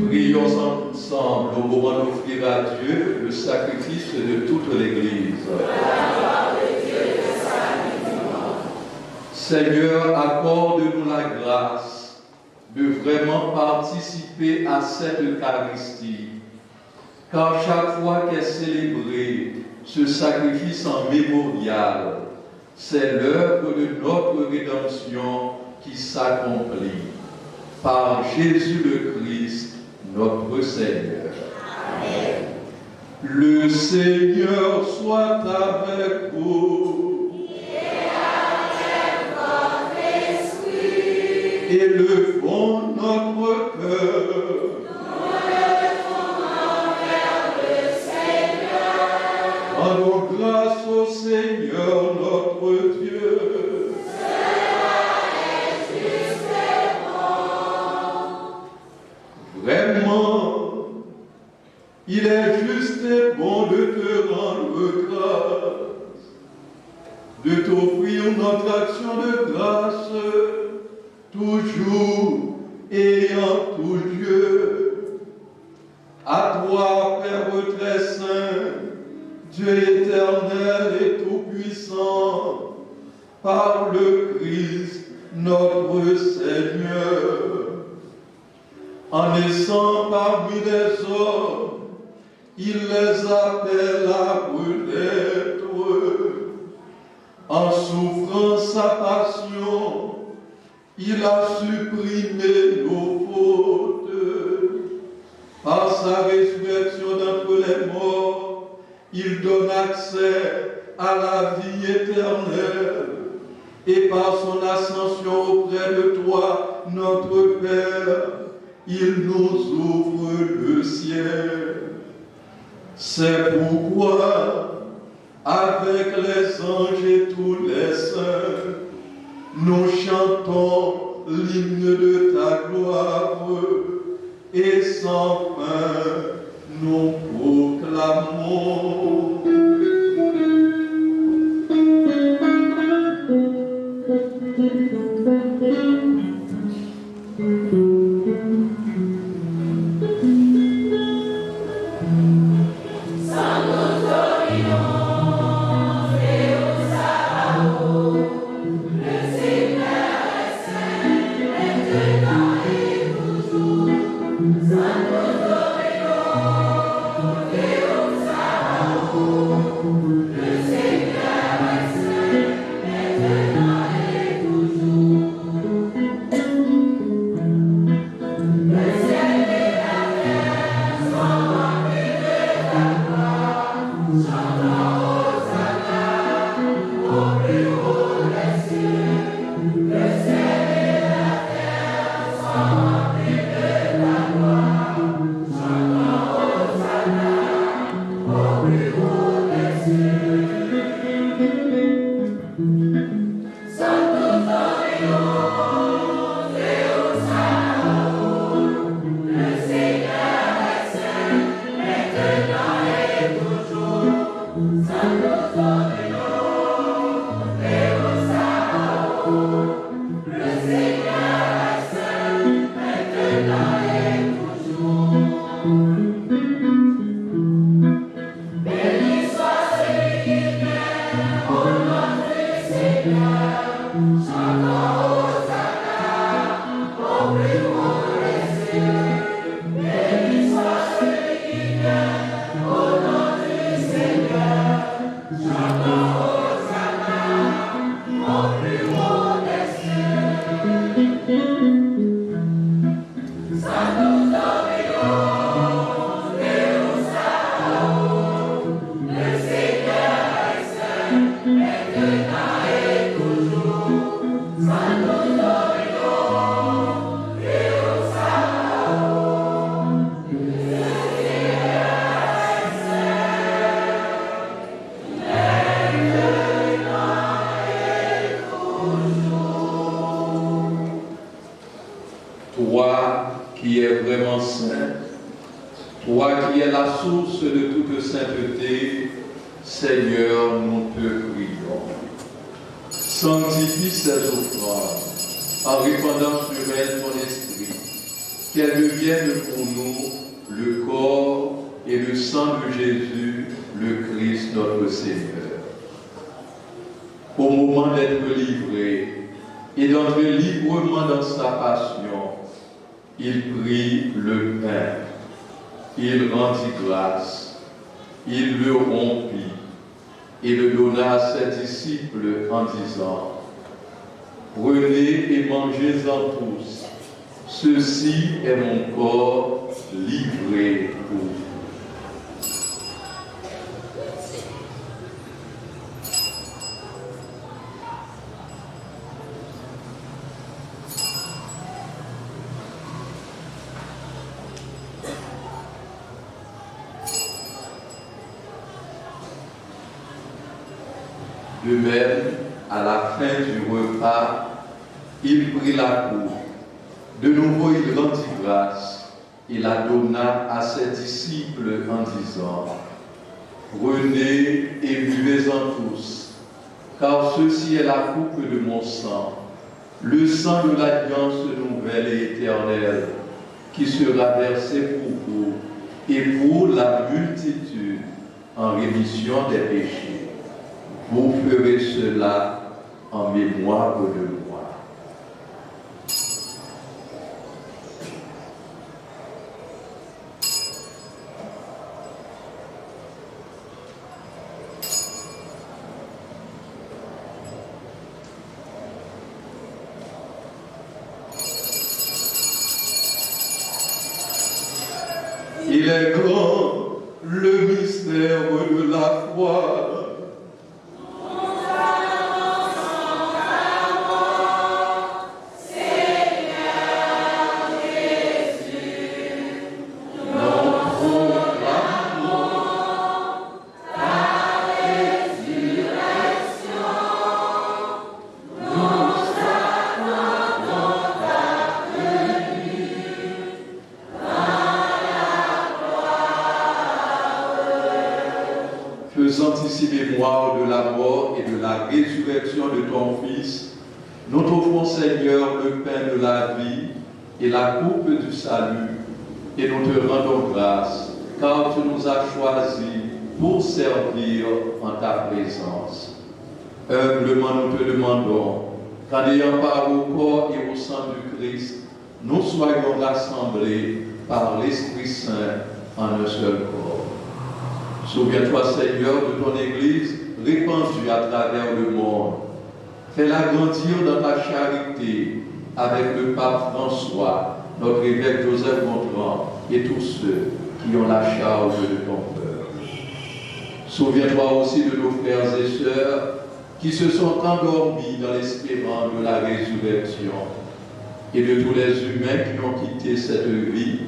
Prions ensemble au moment d'offrir à Dieu le sacrifice de toute l'Église. Seigneur, accorde-nous la grâce de vraiment participer à cette Eucharistie, car chaque fois qu'est célébré ce sacrifice en mémorial, c'est l'œuvre de notre rédemption qui s'accomplit. Par Jésus le Christ, notre Seigneur. Amen. Le Seigneur soit avec vous. Et avec votre esprit. Élevons notre cœur. Nous levons vers le Seigneur. Rendons grâce au Seigneur notre Dieu. Vraiment, il est juste et bon de te rendre grâce, de t'offrir notre action de grâce, toujours et en tout lieu. À toi, Père très saint, Dieu éternel et tout-puissant, par le Christ, notre Seigneur. En naissant parmi les hommes, il les appelle à renaître. En souffrant sa passion, il a supprimé nos fautes. Par sa résurrection d'entre les morts, il donne accès à la vie éternelle. Et par son ascension auprès de toi, notre Père, il nous ouvre le ciel. C'est pourquoi, avec les anges et tous les saints, nous chantons l'hymne de ta gloire et sans fin nous proclamons. Toi qui es vraiment saint, toi qui es la source de toute sainteté, Seigneur, nous te prions. Sanctifie ces offrandes en répandant sur elles ton esprit, qu'elles deviennent pour nous le corps et le sang de Jésus, le Christ notre Seigneur. Au moment d'être livré et d'entrer librement dans sa passion, il prit le pain, il rendit grâce, il le rompit et le donna à ses disciples en disant: Prenez et mangez-en tous, ceci est mon corps livré pour vous. De même, à la fin du repas, il prit la coupe. De nouveau, il rendit grâce et la donna à ses disciples en disant: Prenez et buvez-en tous, car ceci est la coupe de mon sang, le sang de l'alliance nouvelle et éternelle, qui sera versé pour vous et pour la multitude en rémission des péchés. Vous ferez cela en mémoire de moi. Il est grand le mystère de la foi. Faisant ici mémoire de la mort et de la résurrection de ton Fils, nous t'offrons, Seigneur, le pain de la vie et la coupe du salut, et nous te rendons grâce, car tu nous as choisis pour servir en ta présence. Humblement nous te demandons qu'en ayant part au corps et au sang du Christ, nous soyons rassemblés par l'Esprit Saint en un seul corps. Souviens-toi, Seigneur, de ton Église répandue à travers le monde. Fais-la grandir dans ta charité avec le pape François, notre évêque Joseph Gontran et tous ceux qui ont la charge de ton peuple. Souviens-toi aussi de nos frères et sœurs qui se sont endormis dans l'espérance de la résurrection et de tous les humains qui ont quitté cette vie.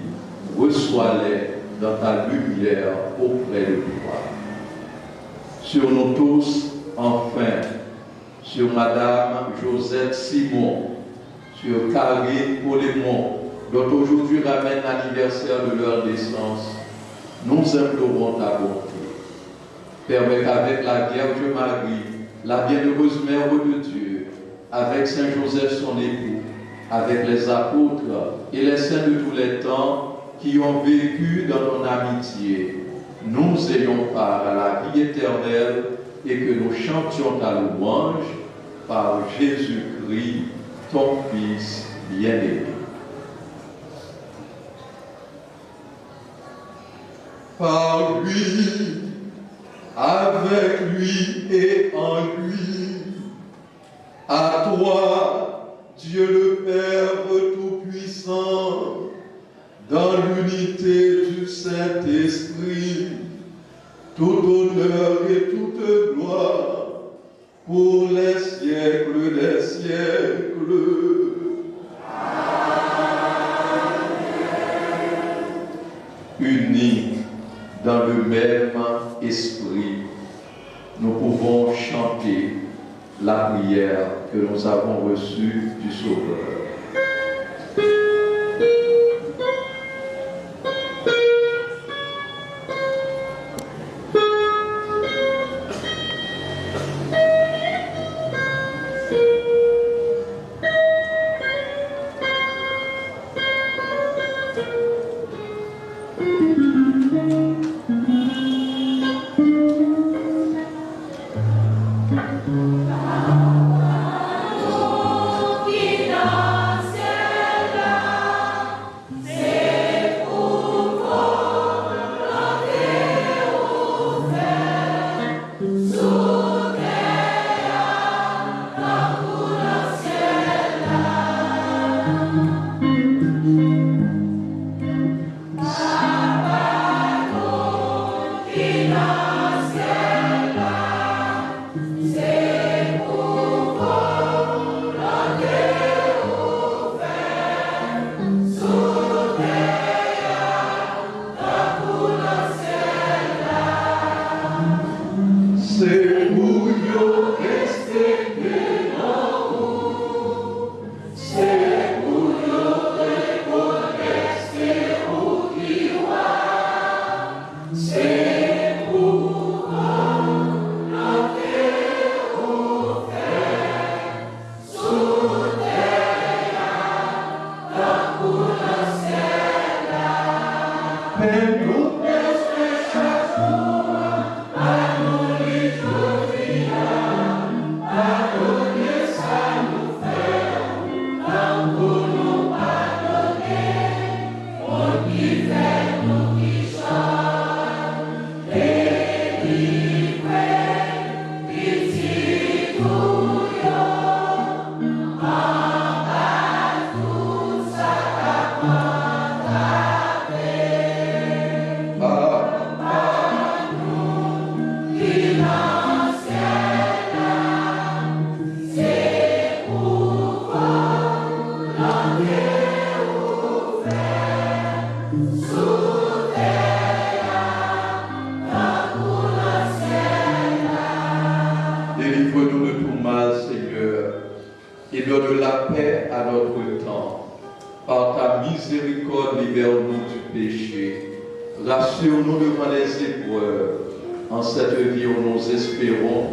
Reçois-les dans ta lumière auprès de toi. Sur nous tous, enfin, sur Madame Josette Simon, sur Karine Polémon, dont aujourd'hui ramène l'anniversaire de leur naissance, nous implorons ta bonté. Permets qu'avec la Vierge Marie, la bienheureuse Mère de Dieu, avec Saint Joseph son époux, avec les apôtres et les saints de tous les temps qui ont vécu dans ton amitié, nous ayons part à la vie éternelle et que nous chantions ta louange par Jésus-Christ, ton Fils bien-aimé. Par lui, avec lui et en lui, à toi, Dieu le Père Tout-Puissant, dans l'unité du Saint-Esprit, tout honneur et toute gloire pour les siècles des siècles. Unis dans le même esprit, nous pouvons chanter la prière que nous avons reçue du Sauveur. Délivre-nous de tout mal, Seigneur, et donne la paix à notre temps. Par ta miséricorde, libère-nous du péché. Rassure-nous devant les épreuves. En cette vie où nous espérons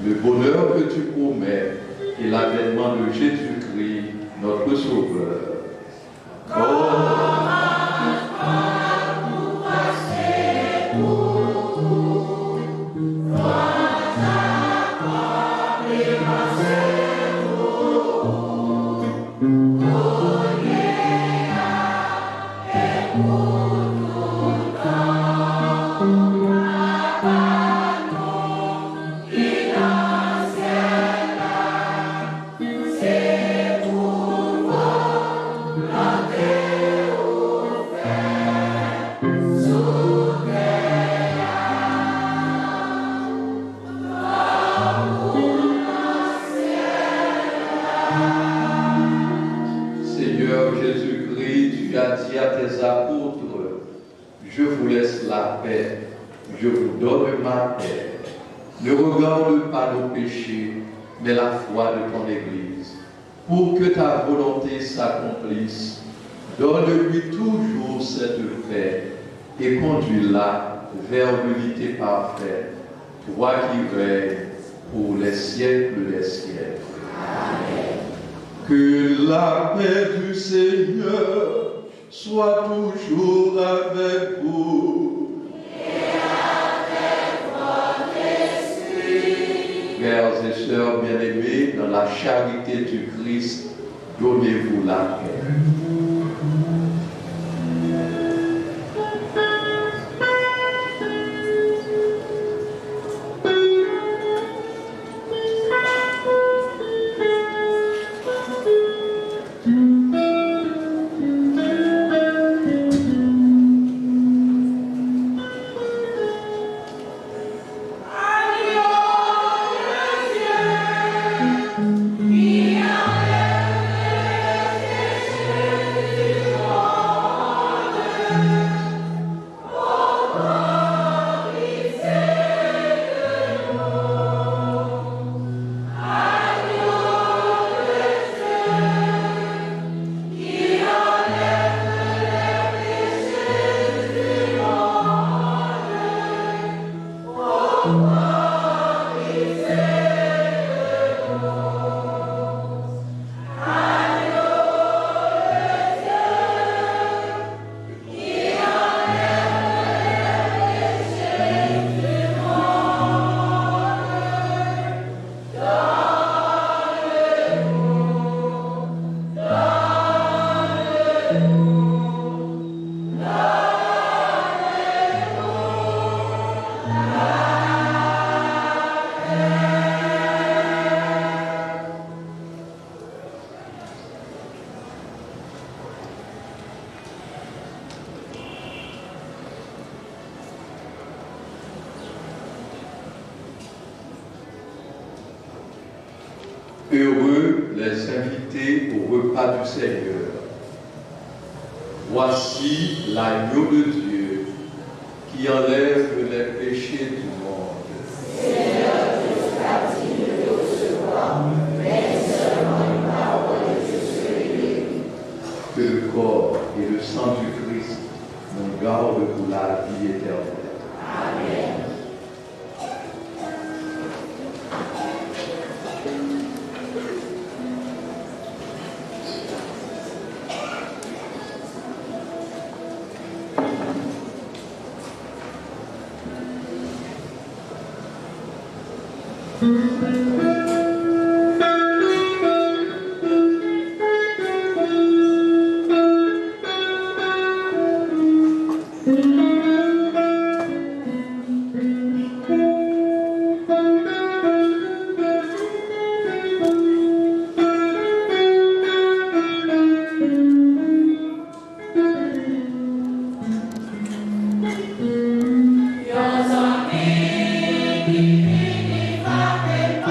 le bonheur que tu promets et l'avènement de Jésus-Christ, notre Sauveur. Seigneur Jésus-Christ, tu as dit à tes apôtres, je vous laisse la paix, je vous donne ma paix. Ne regarde pas nos péchés, mais la foi de ton Église. Pour que ta volonté s'accomplisse, donne-lui toujours cette paix et conduis-la vers l'unité parfaite. toi qui règnes pour les siècles des siècles. Amen. Que la paix du Seigneur soit toujours avec vous. Et avec votre esprit. Frères et sœurs bien-aimés, dans la charité du Christ, donnez-vous la paix. Heureux les invités au repas du Seigneur. Voici l'agneau de Dieu qui enlève les péchés du monde. Seigneur, je suis digne de te recevoir, mais seulement une parole et je serai guéri. Que le corps et le sang du Christ nous gardent pour la vie éternelle. Amen. Dios a mí, divini, fate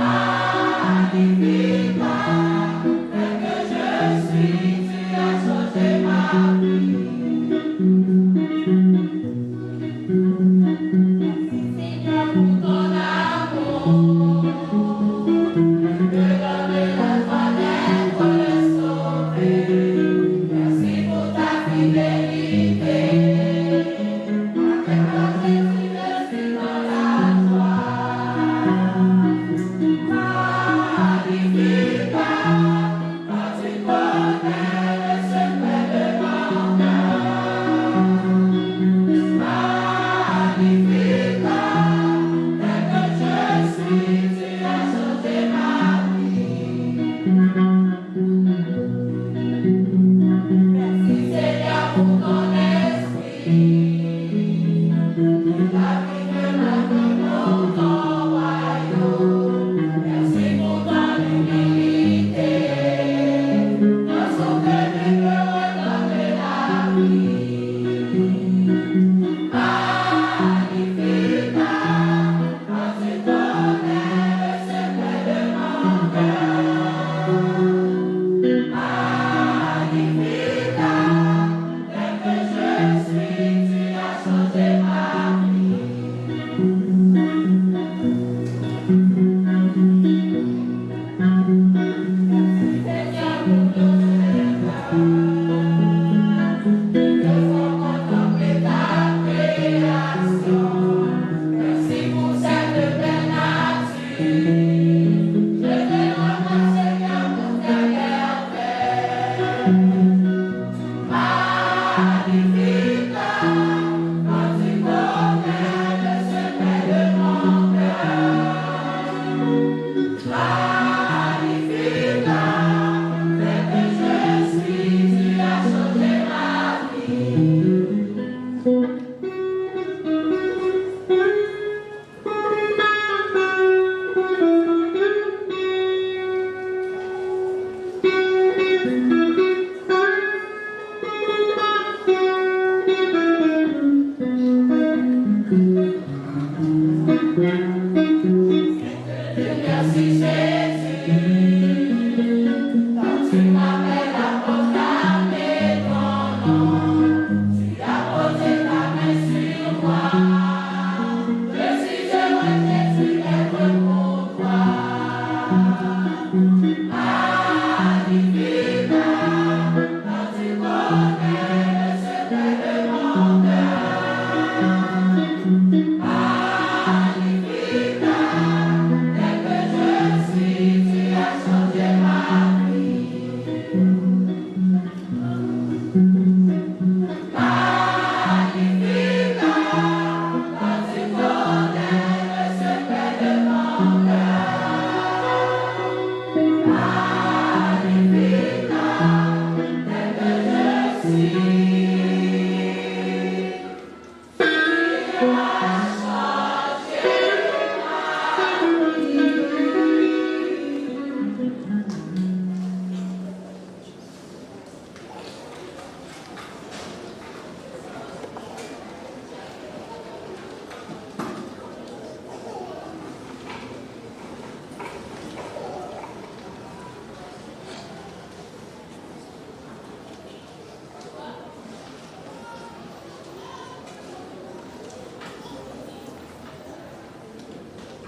Ah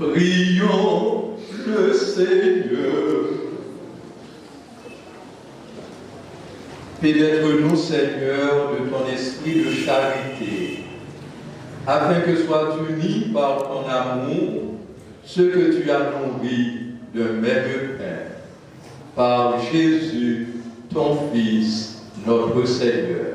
Prions le Seigneur. Pénètre-nous, Seigneur, de ton esprit de charité, afin que soient unis par ton amour ceux que tu as nourris d'un même pain. Par Jésus, ton Fils, notre Seigneur.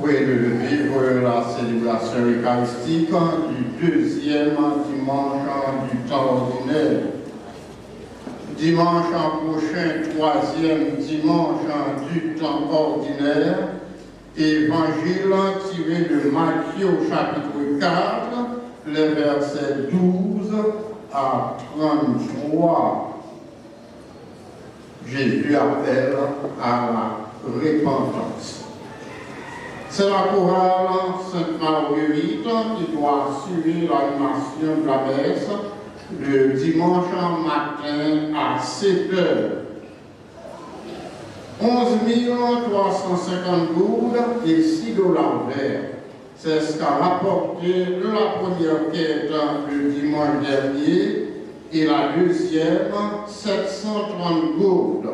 De vivre la célébration eucharistique du deuxième dimanche du temps ordinaire. Dimanche prochain, troisième dimanche du temps ordinaire, évangile tiré de Matthieu au chapitre 4, les versets 12 à 33. Jésus appelle à la repentance. C'est la chorale Sainte-Marguerite qui doit suivre l'animation de la messe le dimanche matin à 7 heures. 11 350 gourdes et 6 $ verts. C'est ce qu'a rapporté la première quête le dimanche dernier et la deuxième, 730 gourdes.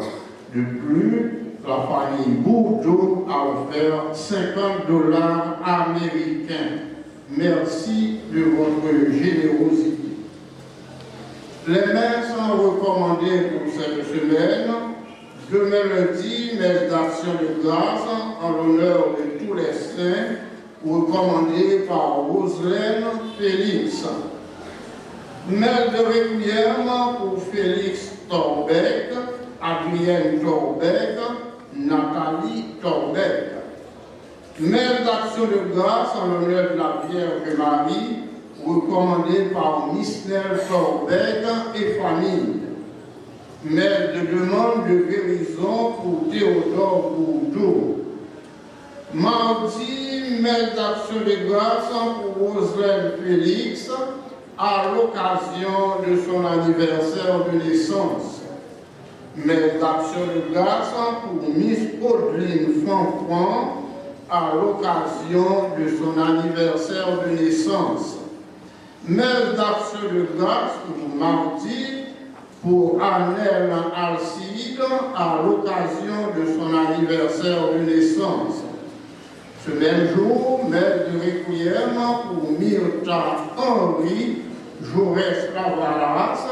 De plus, la famille Bourdeau a offert 50 $ américains. Merci de votre générosité. Les messes sont recommandées pour cette semaine. Demain lundi, messe d'action de grâce en l'honneur de tous les saints, recommandée par Roselaine Félix. Messe de requiem pour Félix Torbeck, Adrienne Torbeck, Nathalie Torbeck. Messe d'action de grâce en l'honneur de la Vierge Marie, recommandée par Misnel Torbeck et famille. Messe de demande de guérison pour Théodore Bourdeau. Mardi, messe d'action de grâce pour Roselaine Félix à l'occasion de son anniversaire de naissance. Messe d'action de grâce pour Miss Audeline Fanfran à l'occasion de son anniversaire de naissance. Messe d'action de grâce pour mardi pour Annelle Alcide à l'occasion de son anniversaire de naissance. Ce même jour, messe de requiem pour Myrta Henry, Jaurès Lavalas,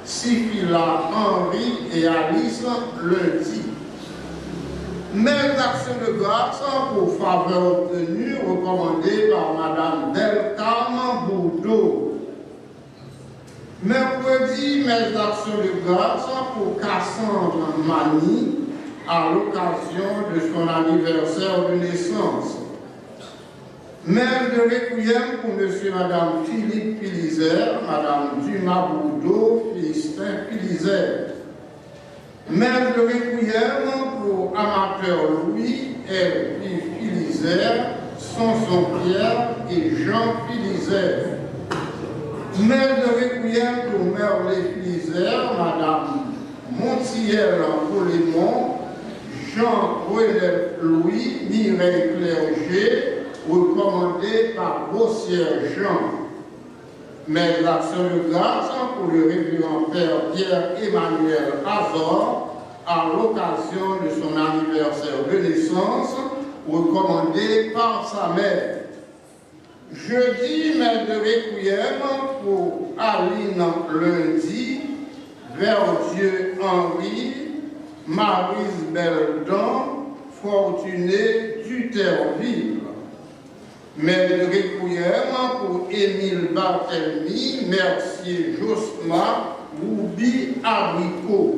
Sifila Henry et Alice lundi. Messe d'action de grâce pour faveur obtenue recommandée par Madame Delcam Bourdeau. Mercredi, messe d'action de grâce pour Cassandre Mani à l'occasion de son anniversaire de naissance. Messe de requiem pour M. et Madame Philippe Pilizer, Madame Dumas Bourdeau, Philistin Pilizer. Messe de requiem pour Amateur Louis, elle et Philizère, Samson Pierre et Jean Philizère. Messe de requiem pour Merlé Philizère, Madame Montiel Polémon, Jean-René Louis, Mireille Clerget, recommandé par Bossière Jean. Mais l'action de grâce pour le révérend Père Pierre-Emmanuel Azor à l'occasion de son anniversaire de naissance, recommandé par sa mère. Jeudi, messe de requiem pour Aline Lundi, Verdieu Henri, Maryse Beldon, Fortuné Duterville. Messe de requiem pour Émile Barthélemy, Mercier Josma, Roubi Abricot.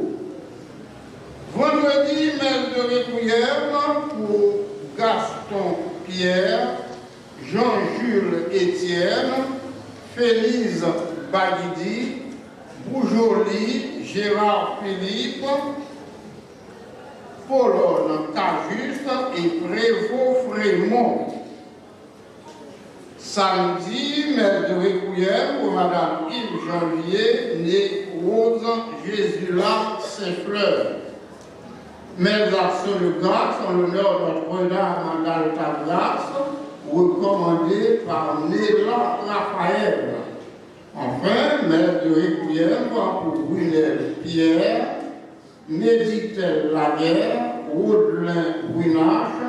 Vendredi, messe de requiem pour Gaston Pierre, Jean-Jules Étienne, Félise Bagidi, Boujoli, Gérard Philippe, Paulone Cajuste et Prévost Frémont. Samedi, messe de requiem pour Madame Yves Janvier, née Rose Jésula Saint-Fleur. Messe d'action de grâce en l'honneur de Notre-Dame d'Alta-Grâce, recommandée par Néla Raphaël. Enfin, messe de requiem pour Brunel Pierre, Méditel Laguerre, Rodelin Brinache,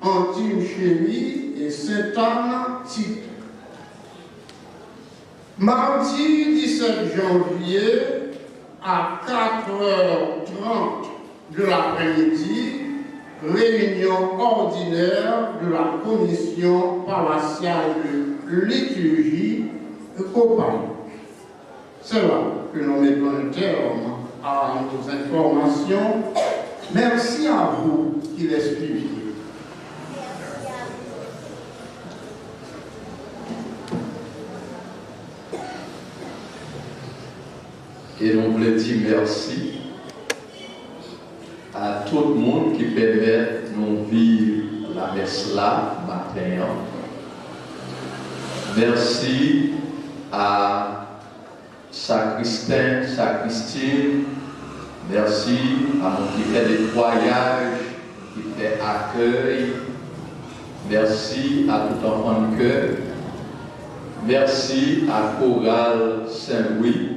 Antime Chéry et Sainte-Anne Tite. Mardi 17 janvier à 4h30 de l'après-midi, réunion ordinaire de la commission paroissiale de liturgie COPAL. C'est là que nous mettons un terme à nos informations. Merci à vous qui les suivez. Et on voulait dire merci à tout le monde qui permet de nous vivre la messe là, matin. Merci à Sacristain, Sacristine. Merci à mon qui fait des voyages, qui fait accueil. Merci à tout enfant de cœur. Merci à Chorale Saint-Louis.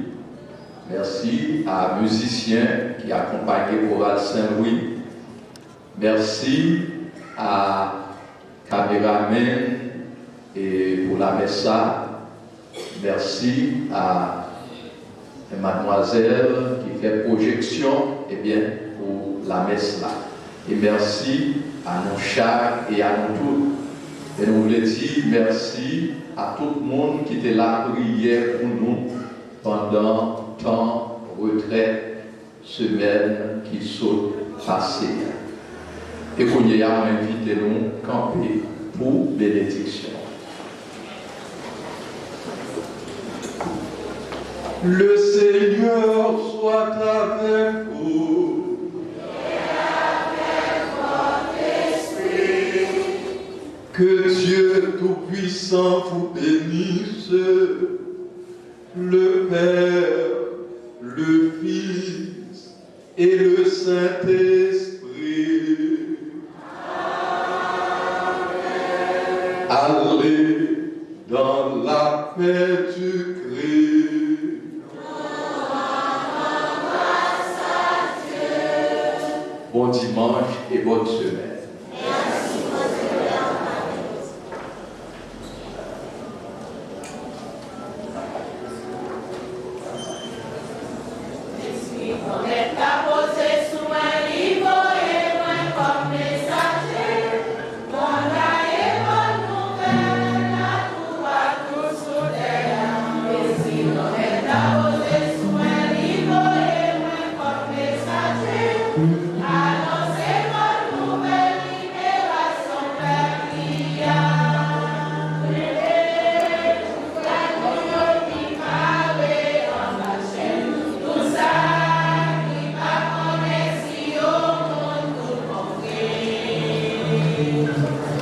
Merci à musiciens qui accompagnent Chorale Saint-Louis. Merci à caméramen et pour la messa. Merci à mademoiselle qui fait projection pour la messe là. Et merci à nos chars et à nous tous. Et nous voulons dire merci à tout le monde qui était là prière pour nous pendant temps, retraite, semaine qui sont passées. Et qu'on y a invité nous camper pour bénédiction. Le Seigneur soit avec vous. Et avec votre esprit. Que Dieu Tout-Puissant vous bénisse, le Père, le Fils et le Saint-Esprit. Amen. Allez dans la paix du Christ. Bon dimanche et bonne semaine. Annoncez bonne nouvelle, libérale. Amen.